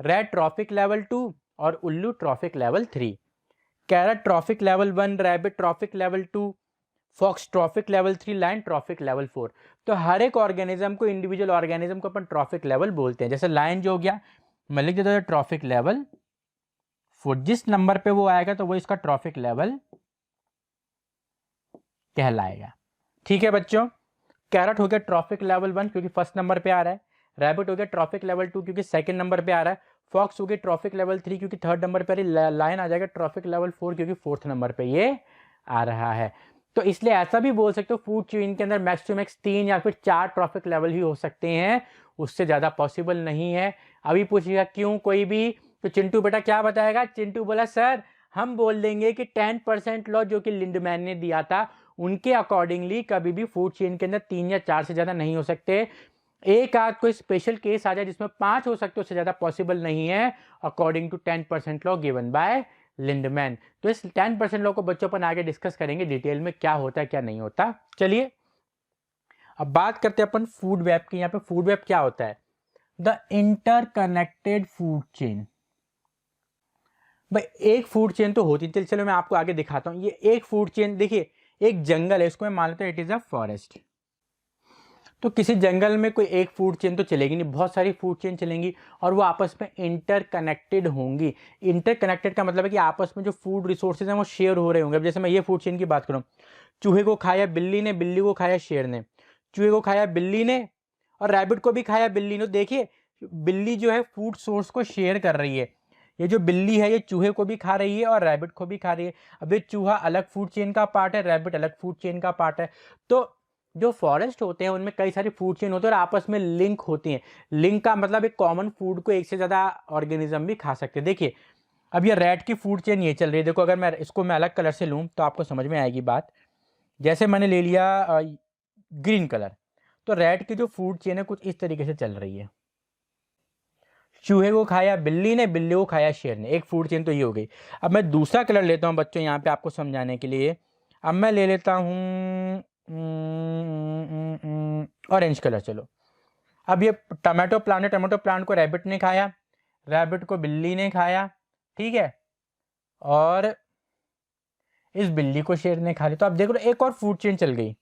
rat trophic level 2 और उल्लू trophic level 3। Carrot trophic level 1, rabbit trophic level 2, fox trophic level 3, lion trophic level 4। तो हर एक ऑर्गेनिज्म को, इंडिविजुअल ऑर्गेनिज्म को अपन ट्रॉफिक लेवल बोलते हैं। जैसे लाइन जो हो गया, मैं लिख देता हूं ट्रॉफिक लेवल 4, जिस नंबर पे वो आएगा तो वो इसका ट्रॉफिक लेवल कहलाएगा, ठीक है बच्चों। कैरेट हो गया ट्रॉफिक लेवल 1 क्योंकि फर्स्ट नंबर पे आ रहा है, रैबिट हो गया ट्रॉफिक लेवल 2 क्योंकि सेकंड नंबर पे आ रहा है, फॉक्स हो गया ट्रॉफिक लेवल 3 क्योंकि थर्ड नंबर पे, लाइन आ जाएगा ट्रॉफिक लेवल 4 क्योंकि फोर्थ नंबर पे ये आ रहा है। तो इसलिए ऐसा भी बोल सकते हो फूड चेन के अंदर मैक्स टू मैक्स 3 या फिर 4 ट्रॉफिक लेवल ही हो सकते हैं, उससे ज़्यादा पॉसिबल नहीं है। अभी पूछिएगा क्यों कोई भी, तो चिंटू बेटा क्या बताएगा, चिंटू बोला सर हम बोल देंगे कि 10% लॉ जो कि लिंडमैन ने दिया था उनके अकॉर्डिंगली कभी भी फूड चेन के अंदर 3 या 4 से ज़्यादा नहीं हो सकते। एक आध कोई स्पेशल केस आ जाए जिसमें 5 हो सकते, उससे ज़्यादा पॉसिबल नहीं है according to 10% law given by Lindeman. तो इस 10% लॉ को बच्चों अपन आगे डिस्कस करेंगे डिटेल में क्या होता है क्या नहीं होता। चलिए अब बात करते हैं अपन फूड वेब की। यहाँ पे फूड वेब क्या होता है, द इंटरकनेक्टेड फूड चेन। भाई एक फूड चेन तो होती है, चलो मैं आपको आगे दिखाता हूँ। ये एक फूड चेन, देखिए एक जंगल है, इसको मैं मान लेता हूँ इट इज अ फॉरेस्ट। तो किसी जंगल में कोई एक फूड चेन तो चलेगी नहीं, बहुत सारी फूड चेन चलेंगी और वो आपस में इंटरकनेक्टेड होंगी। इंटरकनेक्टेड का मतलब है कि आपस में जो फूड रिसोर्सेज हैं वो शेयर हो रहे होंगे। अब जैसे मैं ये फूड चेन की बात करूँ, चूहे को खाया बिल्ली ने, बिल्ली को खाया शेर ने, चूहे को खाया बिल्ली ने और रैबिट को भी खाया बिल्ली ने। देखिए बिल्ली जो है फूड सोर्स को शेयर कर रही है, ये जो बिल्ली है ये चूहे को भी खा रही है और रैबिट को भी खा रही है। अब ये चूहा अलग फूड चेन का पार्ट है, रैबिट अलग फूड चेन का पार्ट है। तो जो फॉरेस्ट होते हैं उनमें कई सारी फूड चेन होते हैं और आपस में लिंक होती हैं। लिंक का मतलब एक कॉमन फूड को एक से ज़्यादा ऑर्गेनिज्म भी खा सकते हैं। देखिए अब ये रेड की फूड चेन ये चल रही है, देखो अगर मैं इसको मैं अलग कलर से लूँ तो आपको समझ में आएगी बात। जैसे मैंने ले लिया ग्रीन कलर, तो रेड की जो फूड चेन है कुछ इस तरीके से चल रही है। चूहे को खाया बिल्ली ने, बिल्ली को खाया शेर ने, एक फूड चेन तो ये हो गई। अब मैं दूसरा कलर लेता हूँ बच्चों यहाँ पे आपको समझाने के लिए। अब मैं ले लेता हूँ ऑरेंज कलर। चलो अब ये टमाटो प्लांट है, टमाटो प्लांट को रैबिट ने खाया, रैबिट को बिल्ली ने खाया, ठीक है। और इस बिल्ली को शेर ने खा लिया। तो आप देख लो एक और फूड चेन चल गई।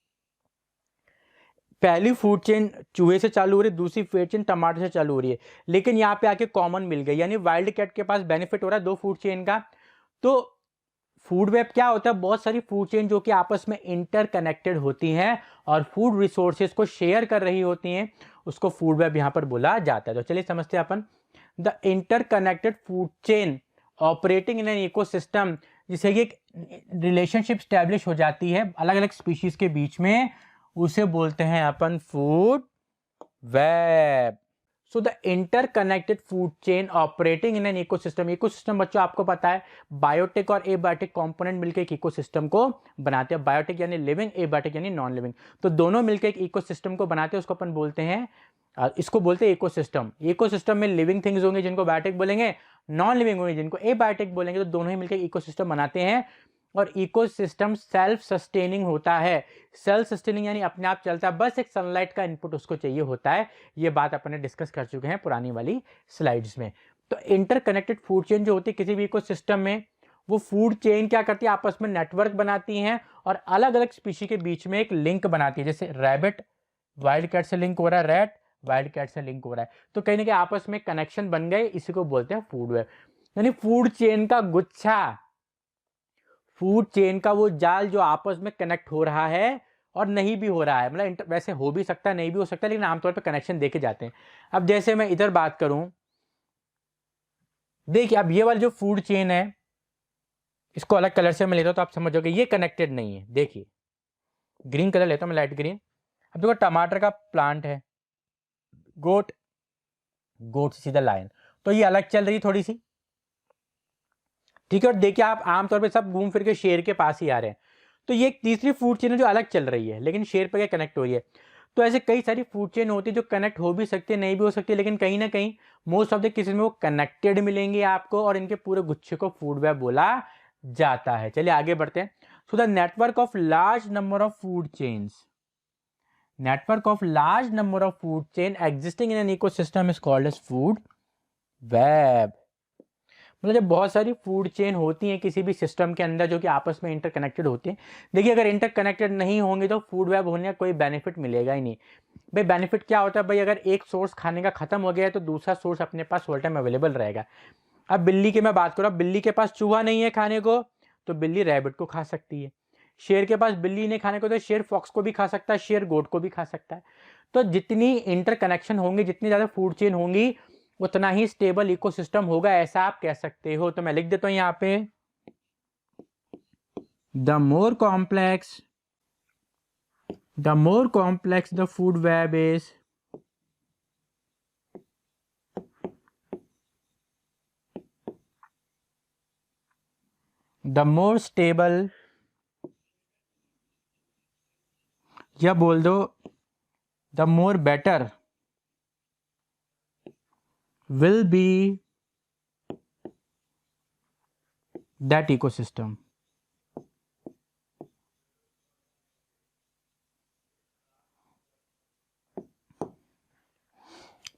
पहली फूड चेन चूहे से चालू हो रही है, दूसरी फूड चेन टमाटर से चालू हो रही है, लेकिन यहाँ पे आके कॉमन मिल गई, यानी वाइल्ड कैट के पास बेनिफिट हो रहा है दो फूड चेन का। तो फूड वेब क्या होता है? बहुत सारी फूड चेन जो कि आपस में इंटरकनेक्टेड होती हैं और फूड रिसोर्सेज को शेयर कर रही होती हैं, उसको फूड वेब यहाँ पर बोला जाता है। तो चलिए समझते हैं अपन। The interconnected food chain operating in an ecosystem, जिसे एक रिलेशनशिप स्टैब्लिश हो जाती है अलग अलग स्पीशीज के बीच में, उसे बोलते हैं अपन food web. So the interconnected food chain operating in an ecosystem. Ecosystem बच्चों आपको पता है बायोटिक और एबायोटिक कंपोनेंट मिलकर एक इकोसिस्टम को बनाते हैं। बायोटिक यानी लिविंग, एबायोटिक यानी नॉन लिविंग, तो दोनों मिलकर एक इकोसिस्टम को बनाते हैं, उसको अपन बोलते हैं, इसको बोलते हैं इकोसिस्टम। इकोसिस्टम में लिविंग थिंग्स होंगे जिनको बायोटिक बोलेंगे, नॉन लिविंग होंगे जिनको एबायोटिक बोलेंगे, तो दोनों ही मिलकर इकोसिस्टम बनाते हैं। और इकोसिस्टम सेल्फ सस्टेनिंग होता है। सेल्फ सस्टेनिंग यानी अपने आप चलता है, बस एक सनलाइट का इनपुट उसको चाहिए होता है। ये बात अपन ने डिस्कस कर चुके हैं पुरानी वाली स्लाइड्स में। तो इंटरकनेक्टेड फूड चेन जो होती है किसी भी इकोसिस्टम में, वो फूड चेन क्या करती है? आपस में नेटवर्क बनाती हैं और अलग अलग स्पीशी के बीच में एक लिंक बनाती है। जैसे रैबिट वाइल्ड कैट से लिंक हो रहा है, रैट वाइल्ड कैट से लिंक हो रहा है, तो कहीं ना कहीं आपस में कनेक्शन बन गए, इसी को बोलते हैं फूड वेब। यानी फूड चेन का गुच्छा, फूड चेन का वो जाल जो आपस में कनेक्ट हो रहा है और नहीं भी हो रहा है, मतलब वैसे हो भी सकता है नहीं भी हो सकता है, लेकिन आमतौर पे कनेक्शन देखे जाते हैं। अब जैसे मैं इधर बात करूं, देखिए अब ये वाली जो फूड चेन है, इसको अलग कलर से मैं लेता हूं तो आप समझोगे ये कनेक्टेड नहीं है। देखिए ग्रीन कलर लेता हूं मैं, लाइट ग्रीन। अब देखो टमाटर का प्लांट है, गोट, गोट से सीधा लायन, तो ये अलग चल रही थोड़ी सी, ठीक है। और देखिए आप आमतौर पे सब घूम फिर के शेर के पास ही आ रहे हैं, तो ये एक तीसरी फूड चेन है जो अलग चल रही है लेकिन शेर पे कनेक्ट हो रही है। तो ऐसे कई सारी फूड चेन होती है जो कनेक्ट हो भी सकती है, नहीं भी हो सकती है, लेकिन कहीं ना कहीं मोस्ट ऑफ द केसेस में वो कनेक्टेड मिलेंगे आपको और इनके पूरे गुच्छे को फूड वेब बोला जाता है। चलिए आगे बढ़ते हैं। So the network of large number of food chains, network of large number of food chain existing in an ecosystem is called as food web. मतलब जब बहुत सारी फूड चेन होती हैं किसी भी सिस्टम के अंदर जो कि आपस में इंटरकनेक्टेड होती हैं, देखिए अगर इंटरकनेक्टेड नहीं होंगे तो फूड वेब होने का कोई बेनिफिट मिलेगा ही नहीं। भाई बेनिफिट क्या होता है? भाई अगर एक सोर्स खाने का खत्म हो गया है तो दूसरा सोर्स अपने पास ऑल टाइम अवेलेबल रहेगा। अब बिल्ली की मैं बात करूँ, बिल्ली के पास चूहा नहीं है खाने को तो बिल्ली रैबिट को खा सकती है। शेर के पास बिल्ली नहीं खाने को तो शेर फॉक्स को भी खा सकता है, शेर गोट को भी खा सकता है। तो जितनी इंटरकनेक्शन होंगी, जितनी ज़्यादा फूड चेन होंगी, उतना ही स्टेबल इकोसिस्टम होगा, ऐसा आप कह सकते हो। तो मैं लिख देता हूं यहां पे, the more complex the food web is, the more stable, या बोल दो the more better will be that ecosystem।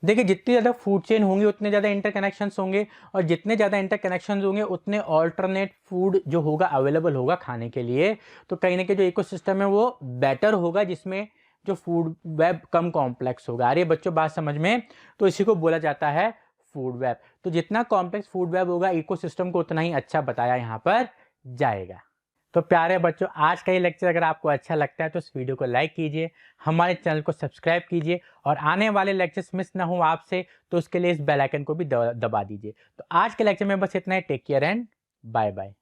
देखिए जितनी ज़्यादा फूड चेन होंगी उतने ज़्यादा इंटरकनेक्शंस होंगे, और जितने ज़्यादा इंटरकनेक्शंस होंगे उतने ऑल्टरनेट फूड जो होगा अवेलेबल होगा खाने के लिए। तो कहीं ना कहीं जो इकोसिस्टम है वो बेटर होगा, जिसमें जो फूड वेब कम कॉम्प्लेक्स होगा। अरे बच्चों बात समझ में? तो इसी को बोला जाता है फूड वेब। तो जितना कॉम्प्लेक्स फूड वेब होगा इकोसिस्टम को उतना ही अच्छा बताया यहाँ पर जाएगा। तो प्यारे बच्चों, आज का ये लेक्चर अगर आपको अच्छा लगता है तो इस वीडियो को लाइक कीजिए, हमारे चैनल को सब्सक्राइब कीजिए, और आने वाले लेक्चर्स मिस ना हो आपसे तो उसके लिए इस बेल आइकन को भी दबा दीजिए। तो आज के लेक्चर में बस इतना ही। Take care and bye bye.